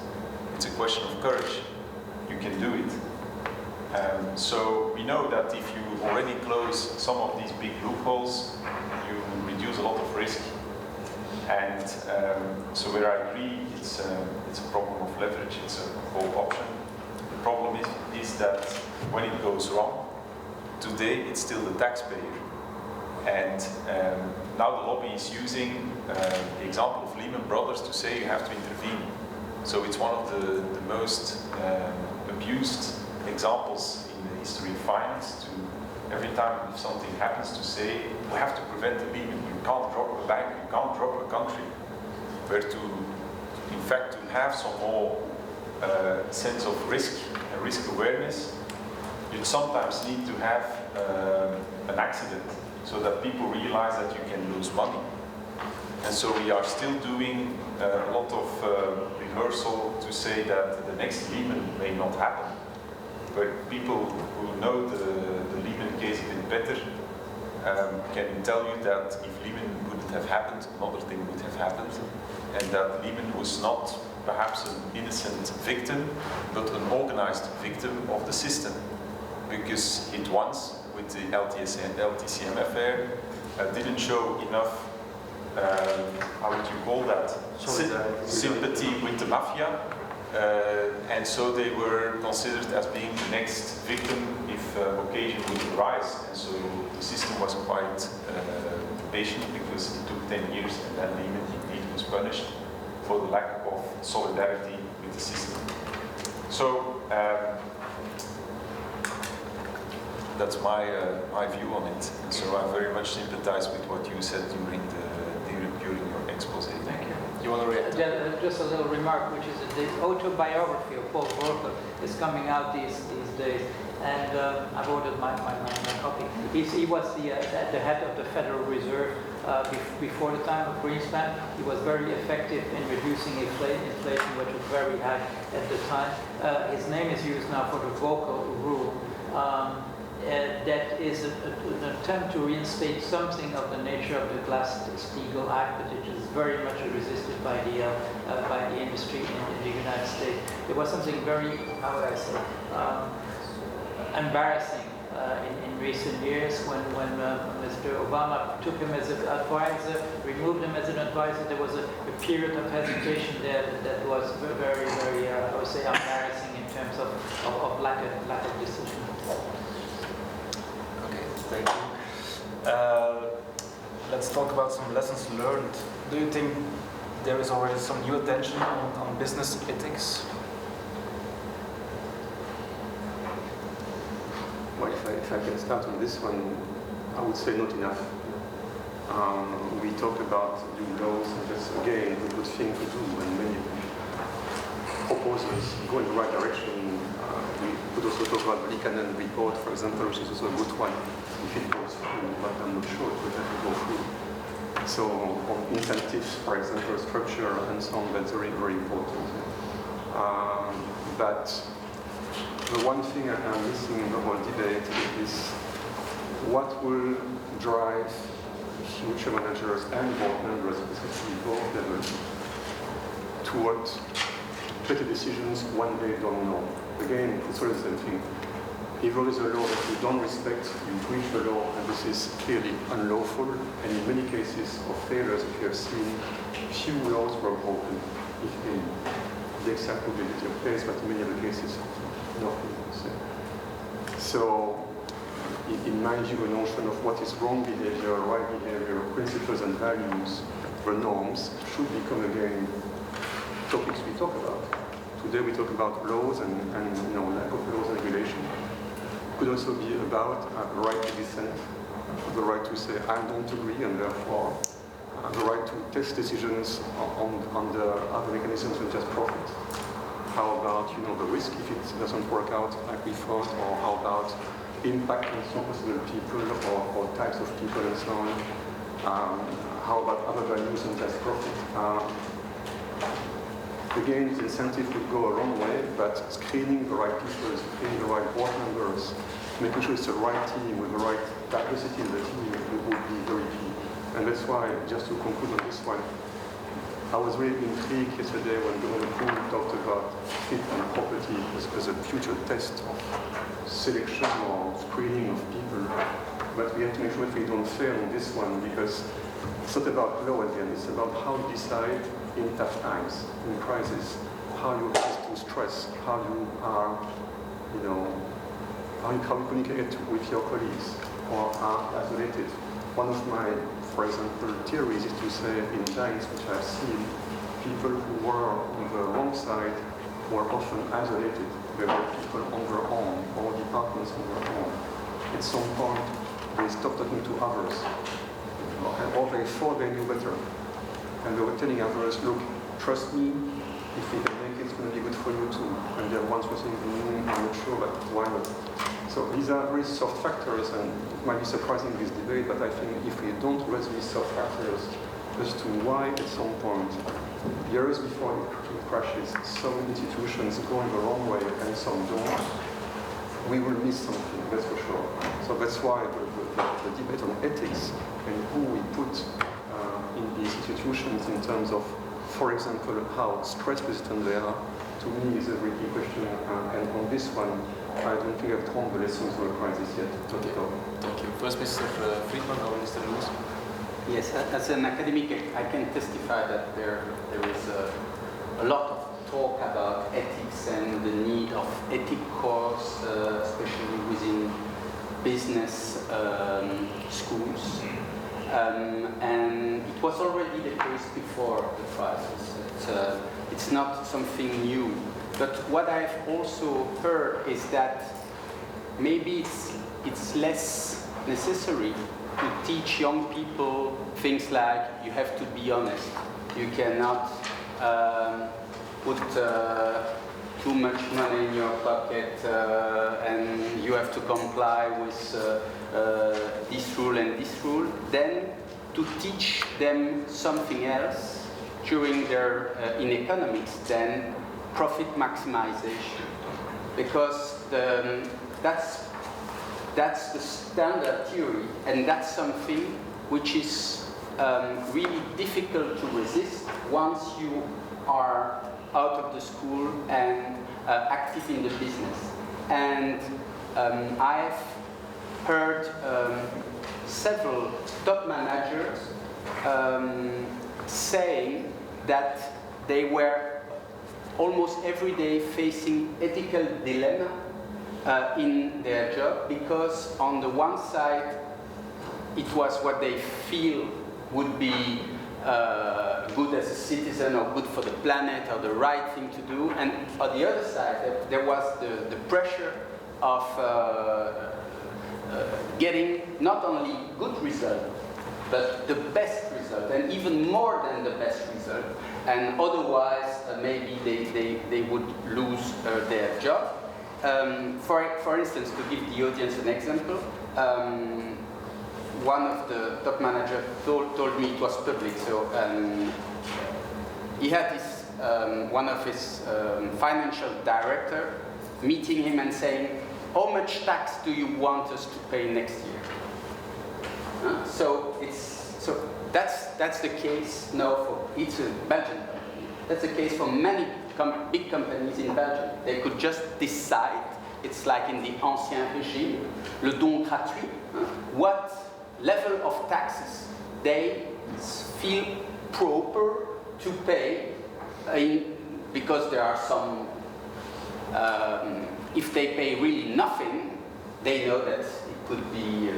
It's a question of courage. You can do it. So we know that if you already close some of these big loopholes, you reduce a lot of risk. And so where I agree, it's a problem of leverage, it's a whole option. The problem is that when it goes wrong, today it's still the taxpayer. And now the lobby is using the example of Salomon Brothers to say you have to intervene. So it's one of the most abused examples in the history of finance, to every time if something happens to say, we have to prevent the Lehman, you can't drop a bank, you can't drop a country. Where to, in fact, to have some more sense of risk and risk awareness, you sometimes need to have an accident so that people realize that you can lose money. And so we are still doing a lot of rehearsal to say that the next Lehman may not happen. But people who know the Lehman case a bit better can tell you that if Lehman wouldn't have happened, another thing would have happened. And that Lehman was not perhaps an innocent victim, but an organized victim of the system. Because it once, with the LTCM affair, didn't show enough, how would you call that? Sympathy with the mafia. And so they were considered as being the next victim if occasion would arise. And so the system was quite patient, because it took 10 years and then Lehman indeed was punished for the lack of solidarity with the system. So that's my view on it. So I very much sympathize with what you said during your expose. Thank you. You want to react? Just a little remark, which is that the autobiography of Paul Volcker is coming out these days, and I've ordered my copy. He was the head of the Federal Reserve before the time of Greenspan. He was very effective in reducing inflation, which was very high at the time. His name is used now for the Volcker rule. That is an attempt to reinstate something of the nature of the Glass-Steagall Act, which is very much resisted by the industry in the United States. It was something very, how would I say, embarrassing in recent years when Mr. Obama took him as an advisor, removed him as an advisor. There was a period of hesitation there that was very, very, I would say, embarrassing in terms of lack of decision. Thank you. Let's talk about some lessons learned. Do you think there is already some new attention on business ethics? Well, if I can start on this one, I would say not enough. We talk about new laws, and that's again a good thing to do, and many proposals go in the right direction. We could also talk about the Liikanen report, for example, which is also a good one. If it goes through, but I'm not sure it will have to go through. So on incentives, for example, structure and so on, that's very, very important. But the one thing I'm missing in the whole debate is what will drive future managers and board members, especially board level, towards better decisions when they don't know. Again, it's always the same thing. If there is a law that you don't respect, you breach the law, and this is clearly unlawful. And in many cases of failures, if you have seen, few laws were broken, if in the exact probability of case, but in many other cases, nothing. So, in my view, a notion of what is wrong behavior, right behavior, principles and values, the norms, should become again topics we talk about. Today we talk about laws and lack of laws and regulation. Could also be about the right to dissent, the right to say I don't agree, and therefore the right to test decisions on the other mechanisms such as profit. How about the risk if it doesn't work out like we thought, or how about impact on some possible people or types of people and so on. How about other values such as profit? Again, the incentive would go a long way, but screening the right people, screening the right board members, making sure it's the right team with the right diversity in the team would be very key. And that's why, just to conclude on this one, I was really intrigued yesterday when Benoît talked about fit and property as a future test of selection or screening of people. But we have to make sure that we don't fail on this one, because it's not about law at the end, it's about how you decide in tough times, in crisis, how you resist to stress, how you are, how you communicate with your colleagues or are isolated. One of my, for example, theories is to say in times which I've seen, people who were on the wrong side were often isolated. There were people on their own or departments on their own. At some point, they stopped talking to others, or they thought they knew better. And they were telling others, look, trust me, if we can make it, it's going to be good for you too. And the ones were saying, I'm not sure, but why not? So these are very soft factors, and it might be surprising this debate, but I think if we don't raise these soft factors as to why at some point, years before it crashes, some institutions go in the wrong way and some don't, we will miss something, that's for sure. So that's why the debate on ethics and who we put in these institutions in terms of, for example, how stress-resistant they are, to me is a really key question. And on this one, I don't think I've drawn the lessons of the crisis yet. Thank you. First, Mr. Frydman or Mr. Noels. Yes, as an academic, I can testify that there is a lot of talk about ethics and the need of ethic course, especially within business schools. And it was already the case before the crisis. It's not something new. But what I've also heard is that maybe it's less necessary to teach young people things like you have to be honest. You cannot put too much money in your pocket and you have to comply with this rule and this rule. Then to teach them something else during their in economics than profit maximization, because that's the standard theory, and that's something which is really difficult to resist once you are out of the school and active in the business. And I've heard several top managers saying that they were almost every day facing ethical dilemma in their job, because on the one side it was what they feel would be good as a citizen or good for the planet or the right thing to do, and on the other side there was the pressure of getting not only good result but the best result, and even more than the best result, and otherwise maybe they would lose their job. For instance, to give the audience an example, one of the top managers told me, it was public, so he had this, one of his financial director meeting him and saying, how much tax do you want us to pay next year? So that's the case now for, it's a Belgian company, that's the case for many big companies in Belgium. They could just decide, it's like in the Ancien Régime, le don gratuit, what level of taxes they feel proper to pay, because there are some, if they pay really nothing, they know that it could be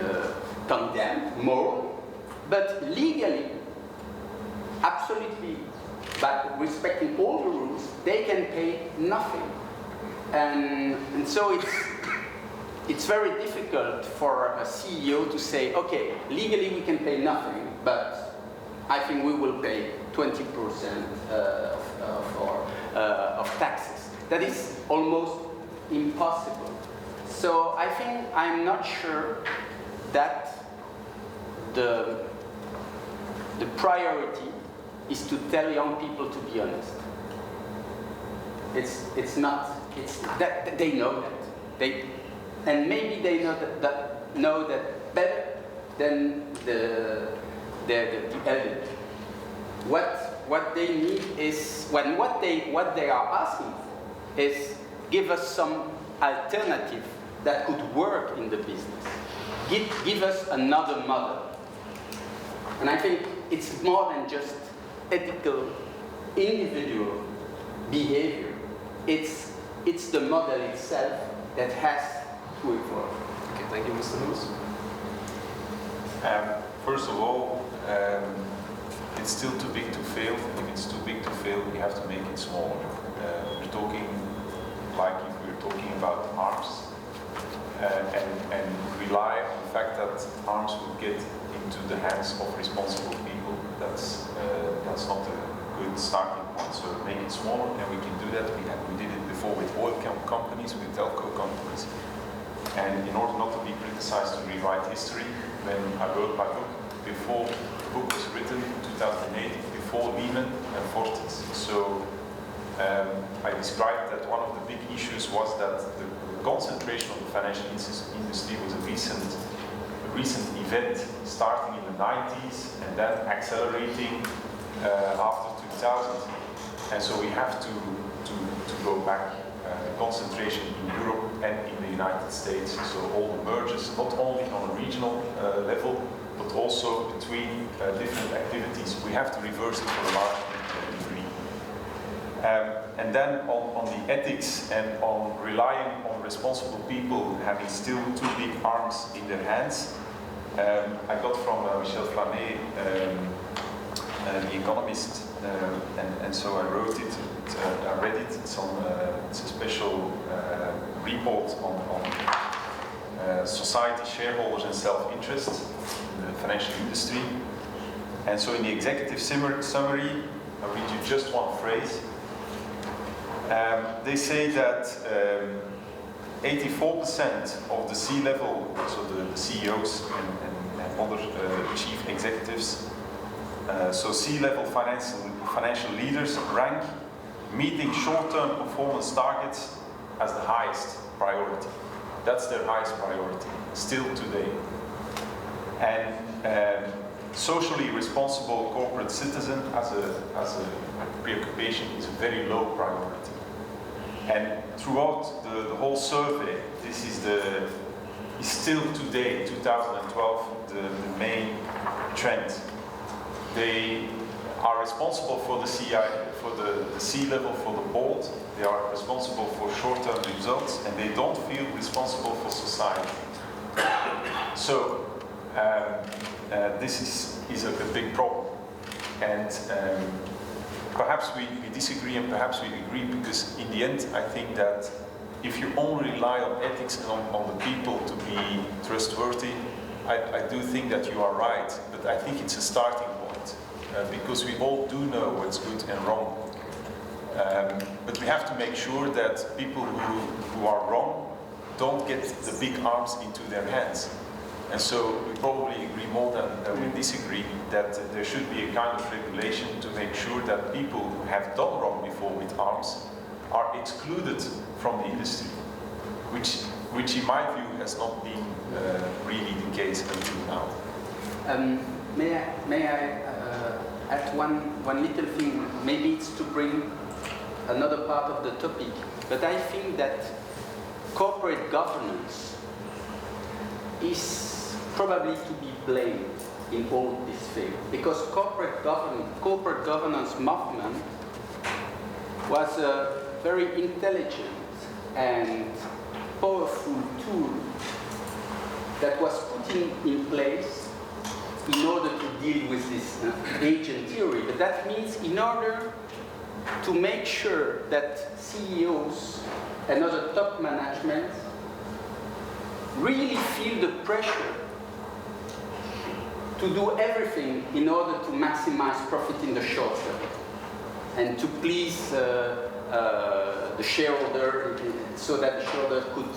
condemned morally, but legally, absolutely, but respecting all the rules, they can pay nothing. And so it's very difficult for a CEO to say, okay, legally we can pay nothing, but I think we will pay 20% of taxes. That is almost impossible. So I think I'm not sure that the priority is to tell young people to be honest. It's not. It's that they know that and maybe they know that better than the elderly. What they need is what they are asking for is give us some alternative that could work in the business. Give us another model. And I think it's more than just ethical individual behavior. It's the model itself that has to evolve. Okay, thank you, Mr. Noels. First of all, it's still too big to fail. If it's too big to fail, we have to make it smaller. We're talking like if we're talking about arms, and rely on the fact that arms will get into the hands of responsible people. That's not a good starting point. So make it smaller, and we can do that. We did it before with oil companies, with telco companies. And in order not to be criticized, to rewrite history, when I wrote my book, before the book was written in 2008, before Lehman and Fortis. So I described that one of the big issues was that the concentration of the financial industry was a recent event, starting in the 90s and then accelerating after 2000. And so we have to go back. Concentration in Europe and in the United States. So all the mergers, not only on a regional level, but also between different activities. We have to reverse it for a large degree. And then on the ethics and on relying on responsible people having still too big arms in their hands, I got from Michel Flamet, the Economist, and so I wrote it. I read it. It's a special report on society, shareholders, and self-interest in the financial industry. And so, in the executive summary, I'll read you just one phrase. They say that 84% of the C-level, so the CEOs and other chief executives, so C-level financial leaders rank meeting short-term performance targets as the highest priority. That's their highest priority, still today. And socially responsible corporate citizen as a preoccupation is a very low priority. And throughout the whole survey, this is still today, 2012, the main trend. They are responsible for the C-level, for the board. They are responsible for short-term results, and they don't feel responsible for society. So this is a big problem. And perhaps we disagree and perhaps we agree, because in the end I think that if you only rely on ethics and on the people to be trustworthy, I do think that you are right, but I think it's a starting point, because we all do know what's good and wrong. But we have to make sure that people who are wrong don't get the big arms into their hands. And so we probably agree more than we disagree that there should be a kind of regulation to make sure that people who have done wrong before with arms are excluded from the industry, which in my view has not been really the case until now. May I add one little thing? Maybe it's to bring another part of the topic, but I think that corporate governance is probably to be blamed in all this field, because corporate governance movement was a very intelligent and powerful tool that was put in place in order to deal with this agent theory. But that means in order to make sure that CEOs and other top management really feel the pressure to do everything in order to maximize profit in the short term and to please the shareholder, so that the shareholder could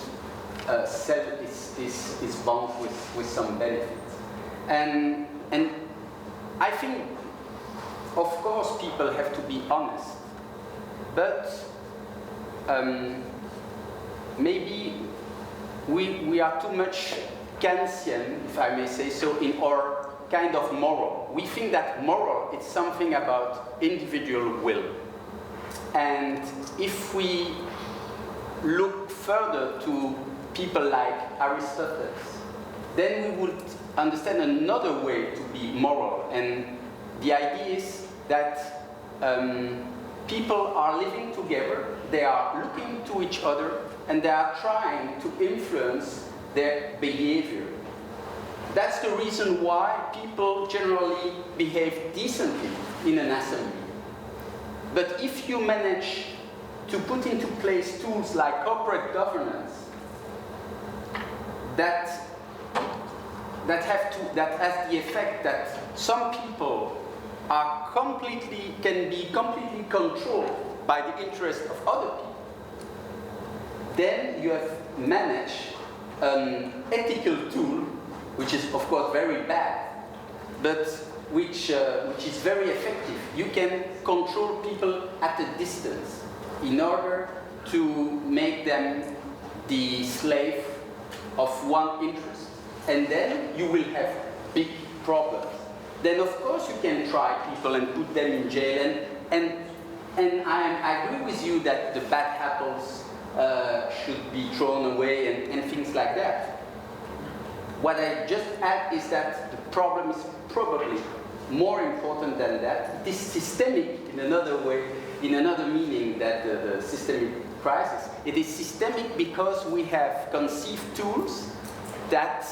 sell his bond with some benefits. And I think, of course, people have to be honest, but maybe we are too much Kantian, if I may say so, in our kind of moral. We think that moral is something about individual will. And if we look further to people like Aristotle, then we would understand another way to be moral. And the idea is that people are living together, they are looking to each other, and they are trying to influence their behavior. That's the reason why people generally behave decently in an assembly. But if you manage to put into place tools like corporate governance that has the effect that some people can be completely controlled by the interest of other people, then you have managed an ethical tool, which is of course very bad, but which is very effective. You can control people at a distance in order to make them the slave of one interest. And then you will have big problems. Then of course you can try people and put them in jail, and I agree with you that the bad apples should be thrown away and things like that. What I just add is that the problem is probably more important than that. It is systemic in another way, in another meaning that the systemic crisis. It is systemic because we have conceived tools that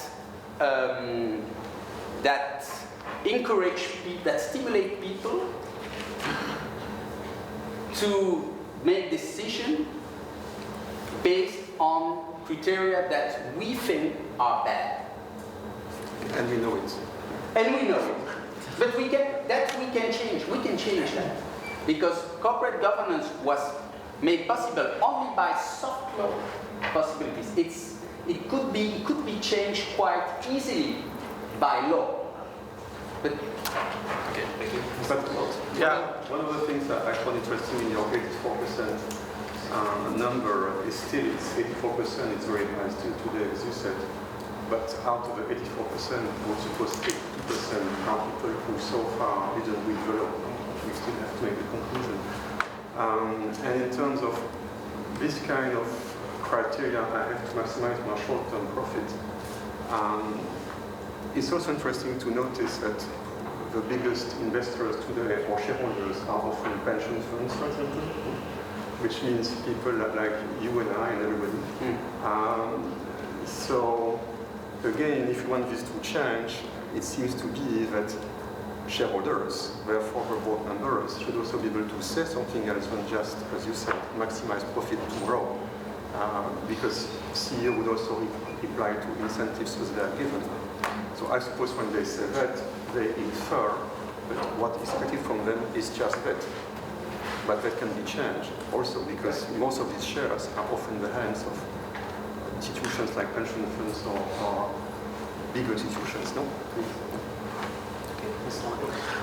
encourage people, that stimulate people to make decisions based on criteria that we think are bad. And we know it. And we know it. But we can change. We can change that. because corporate governance was made possible only by soft law possibilities. It could be changed quite easily by law. But Okay, thank you. But Yeah. one of the things that I found interesting in your 84% number is still it's 84%. It's very high still today, as you said. But out of the 84%, also it was 82% are people who so far didn't develop. We still have to make the conclusion. And in terms of this kind of criteria, I have to maximize my short-term profit. It's also interesting to notice that the biggest investors today, or shareholders, are often pension funds, for example, which means people like you and I and everybody. So again, if you want this to change, it seems to be that shareholders, therefore the board members, should also be able to say something else than just, as you said, maximize profit tomorrow. Because CEO would also reply to incentives as they are given. So I suppose when they say that, they infer that what is expected from them is just that. But that can be changed also, because most of these shares are often in the hands of institutions like pension funds or bigger institutions, no?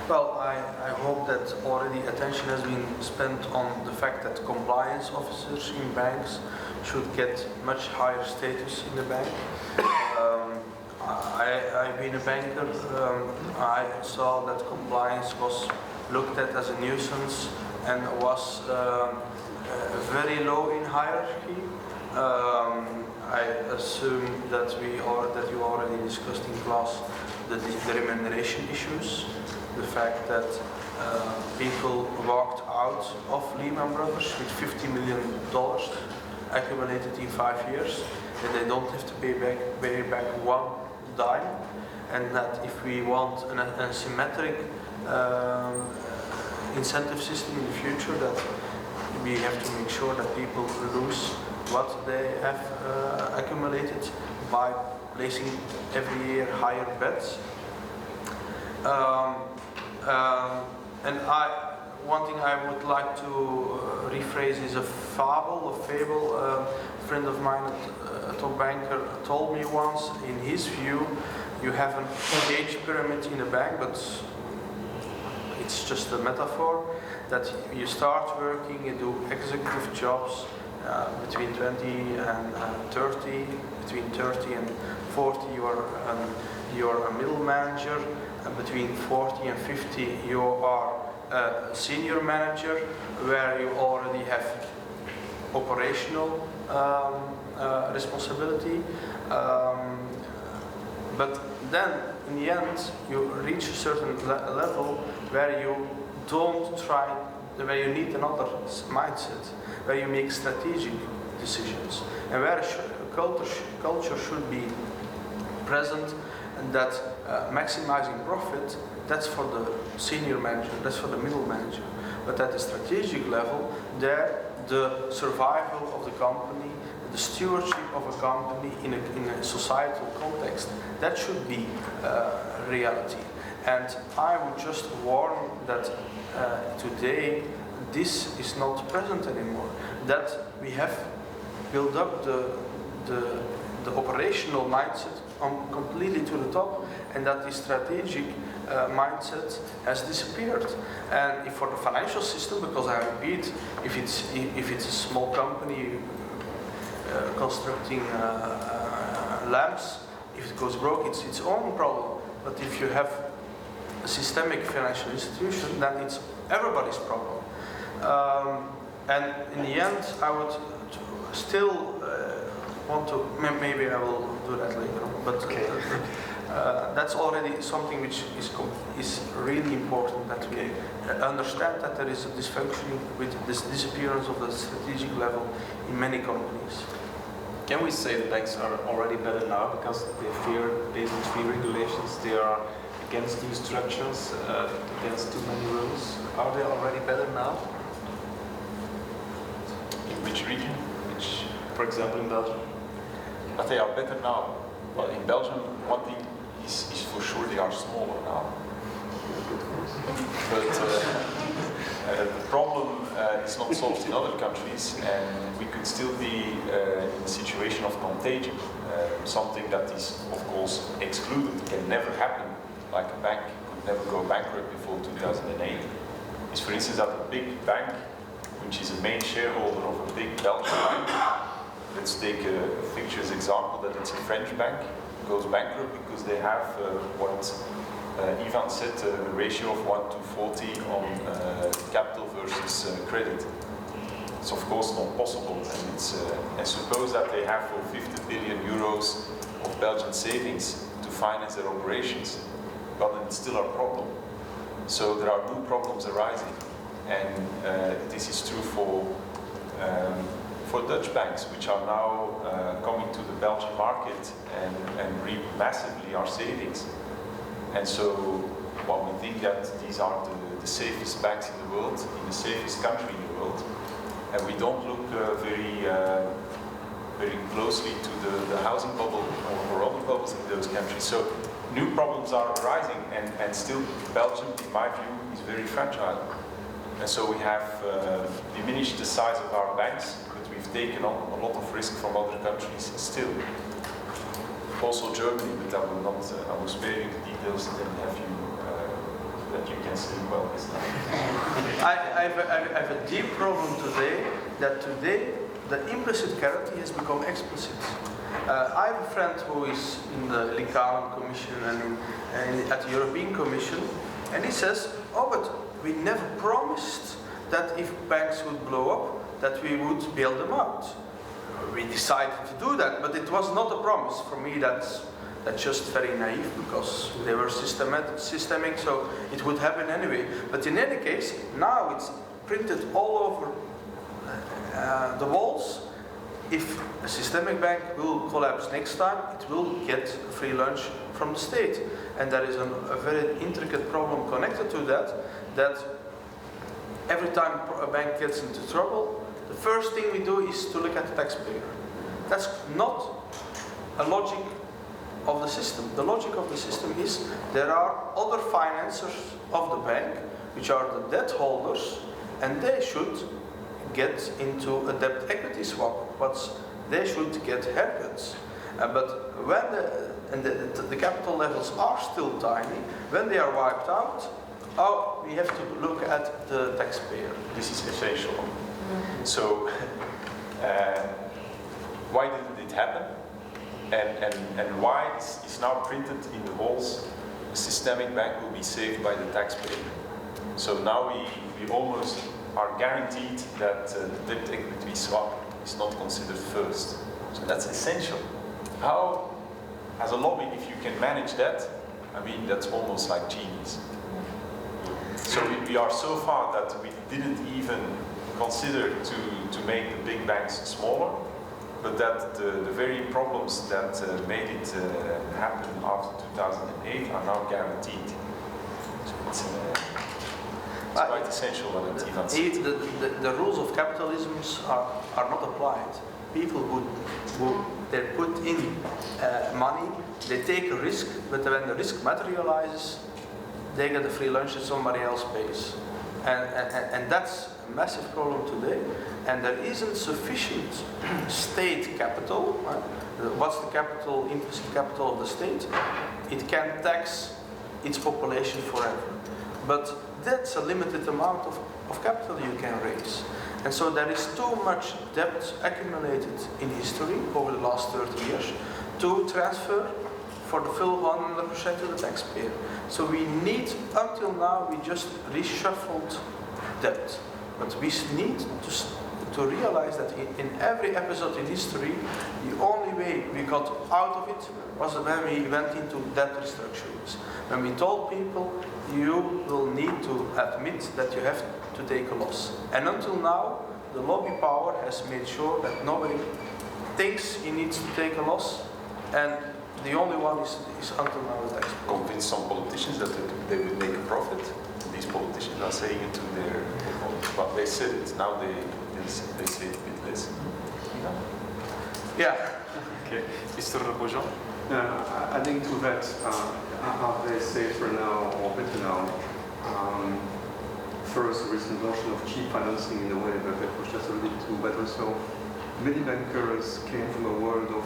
Well, I hope that already attention has been spent on the fact that compliance officers in banks should get much higher status in the bank. I've been a banker. I saw that compliance was looked at as a nuisance and was very low in hierarchy. I assume that you already discussed in class the remuneration issues, the fact that people walked out of Lehman Brothers with $50 million accumulated in 5 years, and they don't have to pay back one dime, and that if we want an asymmetric incentive system in the future, that we have to make sure that people lose what they have accumulated by placing every year higher bets. And one thing I would like to rephrase is a fable. A friend of mine, a top banker, told me once, in his view, you have an age pyramid in a bank, but it's just a metaphor, that you start working, you do executive jobs between 20 and 30, between 30 and 40 you're a middle manager, and between 40 and 50 you are a senior manager, where you already have operational responsibility. But then, in the end, you reach a certain level where you where you need another mindset, where you make strategic decisions, and where culture should be present, and that maximizing profit, that's for the senior manager, that's for the middle manager. But at the strategic level, there the survival of the company, the stewardship of a company in a societal context, that should be reality. And I would just warn that today this is not present anymore. That we have built up the operational mindset completely to the top, and that the strategic mindset has disappeared. And if for the financial system, because I repeat, if it's a small company constructing lamps, if it goes broke, it's its own problem. But if you have a systemic financial institution, then it's everybody's problem. And in the end, I would still want to, maybe I will do that later on, but that's already something which is really important, that we understand that there is a dysfunction with this disappearance of the strategic level in many companies. Can we say the banks are already better now because they fear Basel III regulations, they are against new structures, against too many rules? Are they already better now? In which region? For example, in Belgium? But they are better now. Well, in Belgium, one thing is for sure, they are smaller now. But the problem is not solved in other countries, and we could still be in a situation of contagion. Something that is, of course, excluded, can never happen, like a bank could never go bankrupt before 2008, is, for instance, that a big bank, which is a main shareholder of a big Belgian bank, let's take a fictitious example that it's a French bank, goes bankrupt because they have what Ivan said, a ratio of 1 to 40 on capital versus credit. It's of course not possible, and it's and suppose that they have for 50 billion euros of Belgian savings to finance their operations, but it's still a problem. So there are new problems arising, and this is true for Dutch banks, which are now coming to the Belgian market and reap massively our savings. And so, well, we think that these are the safest banks in the world, in the safest country in the world, and we don't look very closely to the housing bubble or other bubbles in those countries. So new problems are arising, and still Belgium, in my view, is very fragile. And so we have diminished the size of our banks, but we've taken on a lot of risk from other countries still. Also Germany, but I will spare you the details and then have you, that you can sleep well this night. I have a deep problem today, that today the implicit guarantee has become explicit. I have a friend who is in the Licaon Commission and at the European Commission, and he says, oh, but we never promised that if banks would blow up, that we would bail them out. We decided to do that, but it was not a promise. For me, that's just very naive, because they were systemic, so it would happen anyway. But in any case, now it's printed all over the walls. If a systemic bank will collapse next time, it will get a free lunch from the state. And there is a very intricate problem connected to that every time a bank gets into trouble, the first thing we do is to look at the taxpayer. That's not a logic of the system. The logic of the system is there are other financiers of the bank, which are the debt holders, and they should get into a debt equity swap, but they should get haircuts. But when the capital levels are still tiny, when they are wiped out, we have to look at the taxpayer. This is essential. So, why did it happen? And why is now printed in the walls, a systemic bank will be saved by the taxpayer. So now we almost are guaranteed that the debt equity swap is not considered first. So that's essential. How, as a lobby, if you can manage that, I mean, that's almost like genius. So we are so far that we didn't even consider to make the big banks smaller, but that the very problems that made it happen after 2008 are now guaranteed. So it's quite essential what Ivan said. The rules of capitalism are not applied. People who they put in money, they take a risk, but when the risk materializes, they get a free lunch that somebody else pays. And that's a massive problem today. And there isn't sufficient state capital. What's the capital, implicit capital of the state? It can tax its population forever. But that's a limited amount of capital you can raise. And so there is too much debt accumulated in history over the last 30 years to transfer for the full 100% to the taxpayer. So we need, until now, we just reshuffled debt. But we need to realize that in every episode in history, the only way we got out of it was when we went into debt restructurings. When we told people, you will need to admit that you have to take a loss. And until now, the lobby power has made sure that nobody thinks he needs to take a loss, and the only one is until now the taxpayer. Convince some politicians that they would make a profit. These politicians are saying it to their opponents, but they said it. Now they say it a bit less. Yeah. Okay, Mr. Beaujean. Adding to that, are they safer now or better now? first recent version of cheap financing in a way that pushed us a little bit too, but also many bankers came from a world of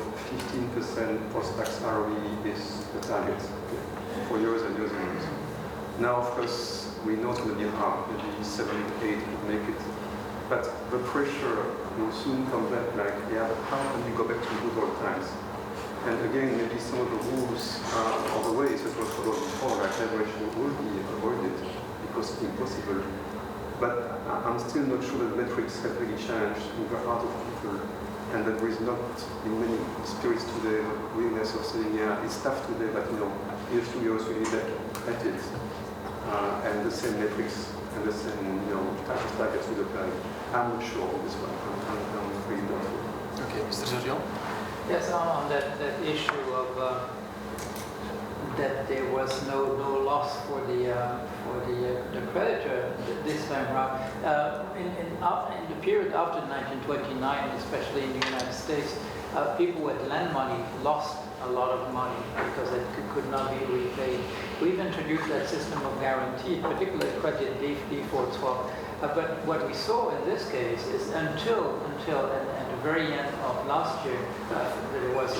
15% post-tax ROE is the target for years and years and years. Now, of course, we know it's going to be hard, maybe 7, 8 could make it. But the pressure will soon come back like, yeah, but how can we go back to good old times? And again, maybe some of the rules or the ways that were followed before, like leverage, will be avoided because it's impossible. But I'm still not sure that metrics have really changed in the heart of people, and that there is not in many spirits today willingness of saying, yeah, it's tough today, but in a few years we need at it. And the same metrics and the same type of targets will apply. I'm not sure on this one. I'm really doubtful. Okay, Mr. Zurion? Yes, on that issue of that there was no loss for the creditor this time around. In the period after 1929, especially in the United States, people with land money lost a lot of money because it could not be repaid. We've introduced that system of guarantee, particularly credit default swap. But what we saw in this case is until at the very end of last year, there was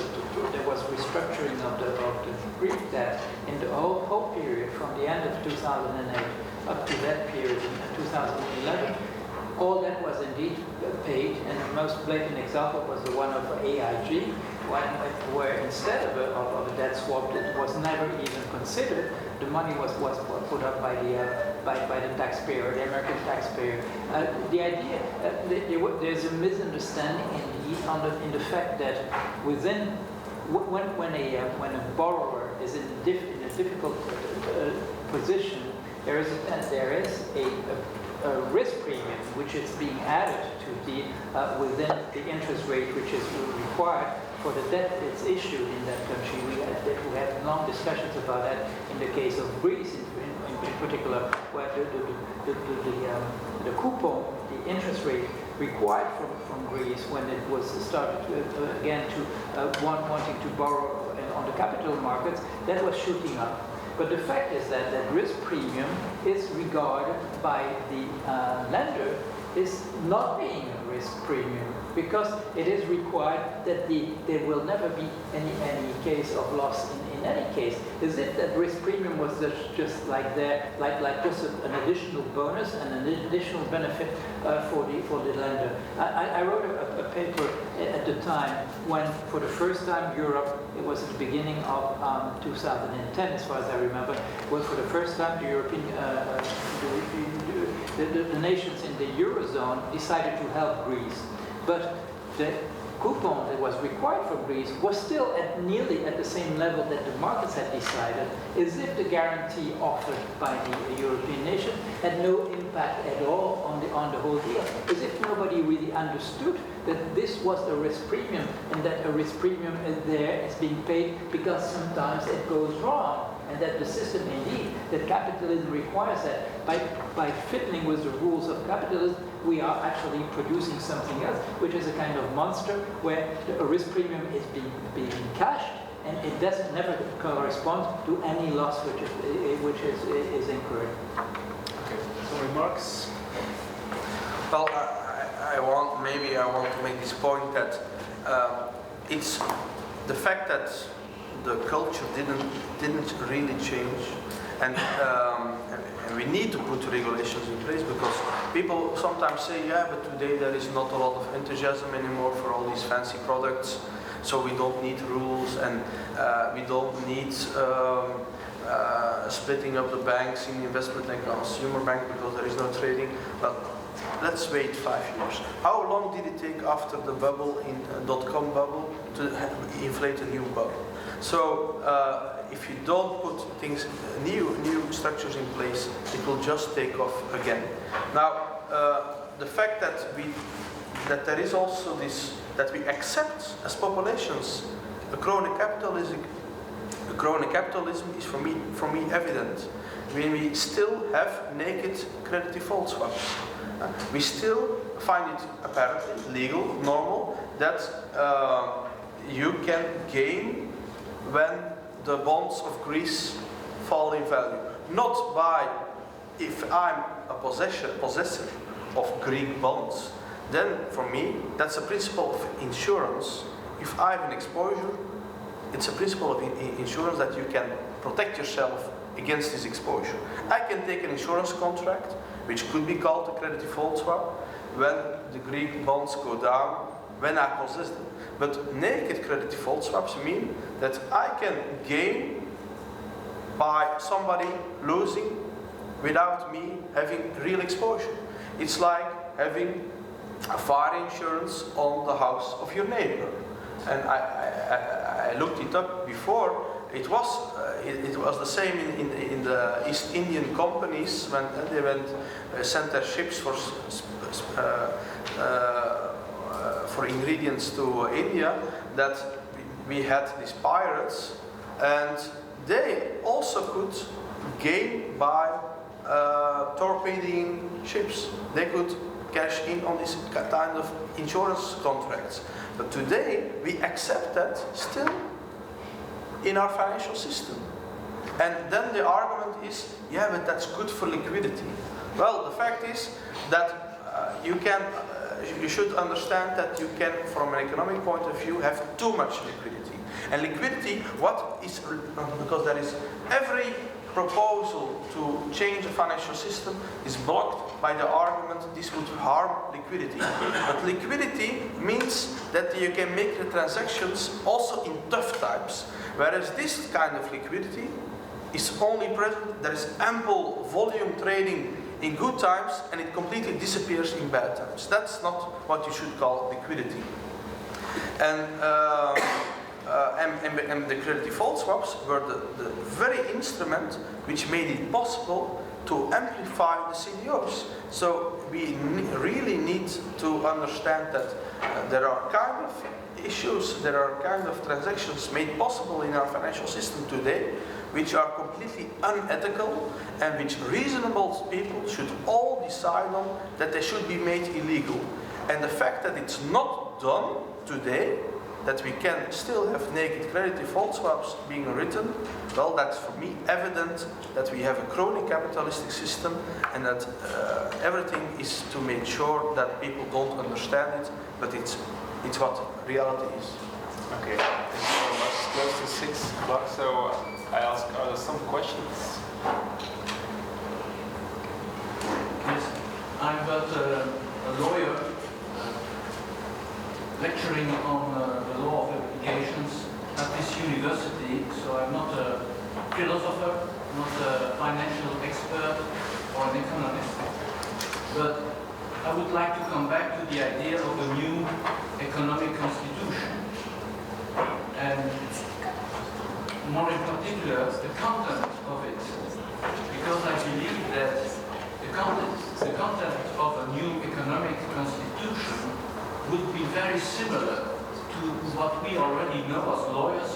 restructuring of the Greek debt in the whole period from the end of 2008 up to that period in 2011. All that was indeed paid, and the most blatant example was the one of AIG, where instead of a debt swap that was never even considered, the money was put up by the taxpayer, the American taxpayer. The idea, there's a misunderstanding in the fact that when a borrower is in a difficult position, there is a risk premium which is being added to the within the interest rate which is required for the debt that's issued in that country. We had long discussions about that in the case of Greece in particular, where the coupon, the interest rate required from Greece when it was started again to wanting to borrow on the capital markets, that was shooting up. But the fact is that risk premium is regarded by the lender is not being a risk premium because it is required that there will never be any case of loss in any case. As if that risk premium was just like just an additional bonus and an additional benefit for the lender. I wrote a paper at the time when, for the first time, Europe, it was at the beginning of 2010, as far as I remember, was for the first time the European, the nations in the Eurozone decided to help Greece. But the coupon that was required for Greece was still nearly at the same level that the markets had decided, as if the guarantee offered by the European nation had no impact at all on the whole deal, as if nobody really understood that this was a risk premium and that a risk premium is being paid because sometimes it goes wrong. And that the system, indeed, that capitalism requires that by fiddling with the rules of capitalism, we are actually producing something else, which is a kind of monster where a risk premium is being cashed, and it doesn't never correspond to any loss which is incurred. Okay. Some remarks? Well, I want to make this point that it's the fact that the culture didn't really change, and we need to put regulations in place because people sometimes say, yeah, but today there is not a lot of enthusiasm anymore for all these fancy products, so we don't need rules, and we don't need splitting up the banks in investment and consumer bank because there is no trading. Well, let's wait 5 years. How long did it take after the bubble in .com bubble to inflate a new bubble? So if you don't put new structures in place, it will just take off again. Now, the fact that there is also this, that we accept as populations a crony capitalism is for me evident. When we still have naked credit default swaps, we still find it apparently legal, normal, that you can gain when the bonds of Greece fall in value. Not by if I'm a possessor of Greek bonds, then for me, that's a principle of insurance. If I have an exposure, it's a principle of insurance that you can protect yourself against this exposure. I can take an insurance contract, which could be called a credit default swap, when the Greek bonds go down, when I possess them. But naked credit default swaps mean that I can gain by somebody losing without me having real exposure. It's like having a fire insurance on the house of your neighbor. And I looked it up before. It was the same in the East Indian companies when they sent their ships for ingredients to India, that we had these pirates, and they also could gain by torpedoing ships. They could cash in on this kind of insurance contracts. But today we accept that still in our financial system. And then the argument is, yeah, but that's good for liquidity. Well, the fact is that you should understand that you can, from an economic point of view, have too much liquidity. And liquidity, because there is every proposal to change the financial system is blocked by the argument this would harm liquidity. But liquidity means that you can make the transactions also in tough times. Whereas this kind of liquidity is only present, there is ample volume trading in good times and it completely disappears in bad times. That's not what you should call liquidity. And the credit default swaps were the very instrument which made it possible to amplify the CDOs. So we really need to understand that there are kind of issues, there are kind of transactions made possible in our financial system today which are completely unethical and which reasonable people should all decide on that they should be made illegal. And the fact that it's not done today, that we can still have naked credit default swaps being written, well, that's for me evident that we have a crony capitalistic system and that everything is to make sure that people don't understand it, but it's what reality is. Okay, thank you very much. It's close to 6 o'clock, so I ask, are there some questions? Yes, I'm but a lawyer lecturing on the law of applications at this university, so I'm not a philosopher, not a financial expert or an economist. But I would like to come back to the idea of a new economic constitution. And more in particular, the content of it. Because I believe that the content of a new economic constitution would be very similar to what we already know as lawyers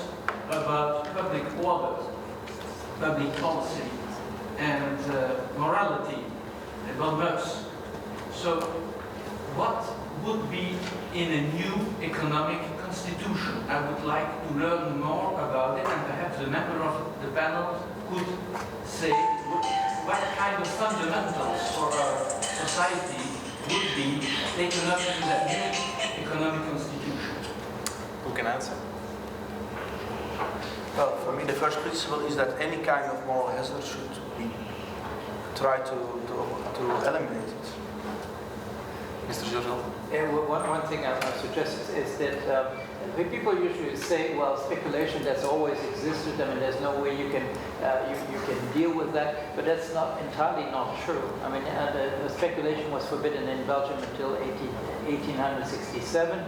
about public order, public policy, and morality, and bon mœurs. So, what would be in a new economic constitution? I would like to learn more about it, and perhaps a member of the panel could say what kind of fundamentals for our society would be taken up in that new economic constitution. Who can answer? Well, for me the first principle is that any kind of moral hazard should be tried to eliminate it. Mr. Giorgio? Yeah, well, one thing I suggest is that people usually say, well, speculation that's always existed. I mean, there's no way you can deal with that, but that's entirely not true. I mean, the speculation was forbidden in Belgium until 1867.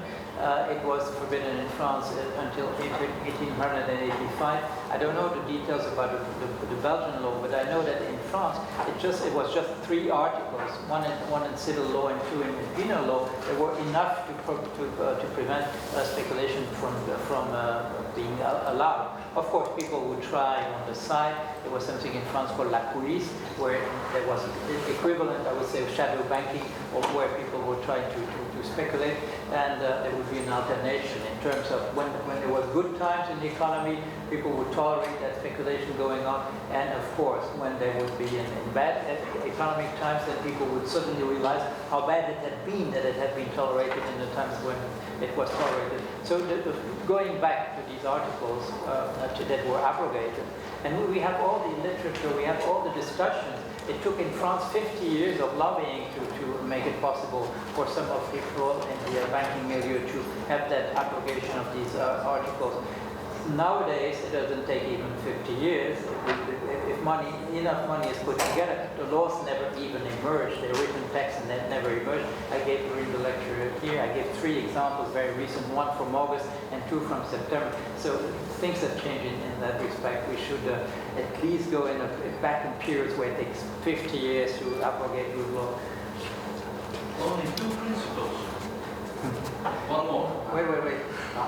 It was forbidden in France until 1885. I don't know the details about the Belgian law, but I know that in France it was just 3 articles, one in civil law and 2 in penal law, that were enough to prevent speculation from being allowed. Of course, people would try on the side. There was something in France called la police, where there was an equivalent, I would say, of shadow banking, or where people were trying to speculate, and there would be an alternation in terms of when there was good times in the economy, people would tolerate that speculation going on, and of course, when there would be in bad economic times, then people would suddenly realize how bad it had been that it had been tolerated in the times when it was tolerated. So going back to these articles that were abrogated, and we have all the literature, we have all the discussions. It took in France 50 years of lobbying to make it possible for some of people in the banking milieu to have that abrogation of these articles. Nowadays, it doesn't take even 50 years. If enough money is put together, the laws never even emerge. They're written text and that never emerge. I gave during the lecture here, I gave 3 examples, very recent, 1 from August and 2 from September. So things have changed in that respect. We should at least go back in periods where it takes 50 years to abrogate good law. Only 2 principles. One more. Wait.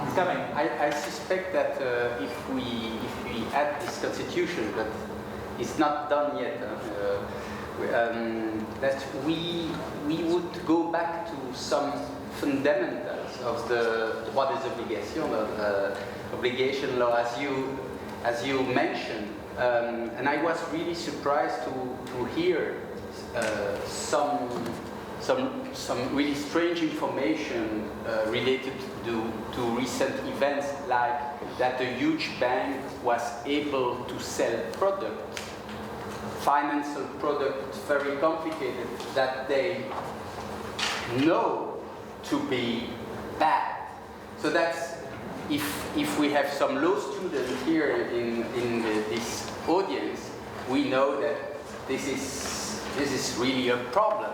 It's coming. I suspect that if we add this constitution, but it's not done yet, that we would go back to some fundamentals of the droit des obligations, of obligation law, as you mentioned, and I was really surprised to hear some really strange information related to recent events, like that a huge bank was able to sell products, financial products, very complicated, that they know to be bad. So that's, if we have some law students here in this audience, we know that this is really a problem.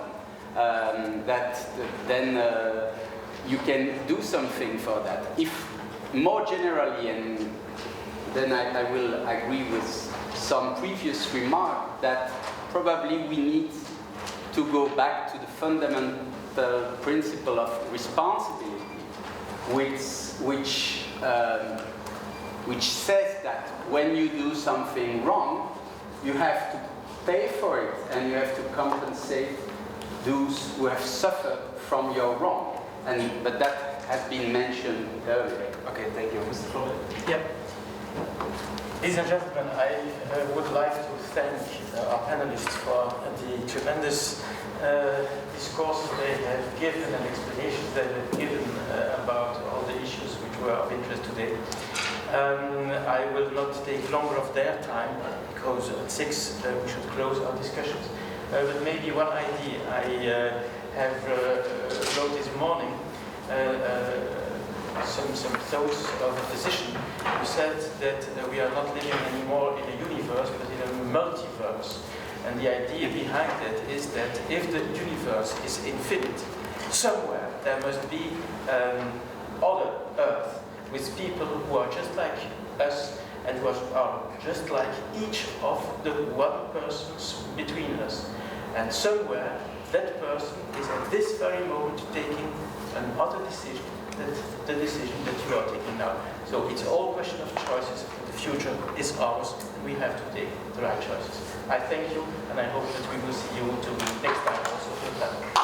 Then you can do something for that. If more generally, and then I will agree with some previous remark, that probably we need to go back to the fundamental principle of responsibility, which says that when you do something wrong, you have to pay for it and you have to compensate those who have suffered from your wrong. But that has been mentioned earlier. Okay, thank you. Mr. Flores? Yep. Ladies and gentlemen, I would like to thank our panelists for the tremendous discourses they have given and explanations they have given about all the issues which were of interest today. I will not take longer of their time, because at 6 we should close our discussions. But maybe one idea I have wrote this morning, some thoughts of a physician who said that we are not living anymore in a universe, but in a multiverse. And the idea behind that is that if the universe is infinite, somewhere there must be other Earth with people who are just like us and who are just like each of the one persons between us. And somewhere, that person is at this very moment taking another decision, the decision that you are taking now. So it's all a question of choices. The future is ours, and we have to take the right choices. I thank you, and I hope that we will see you next time also.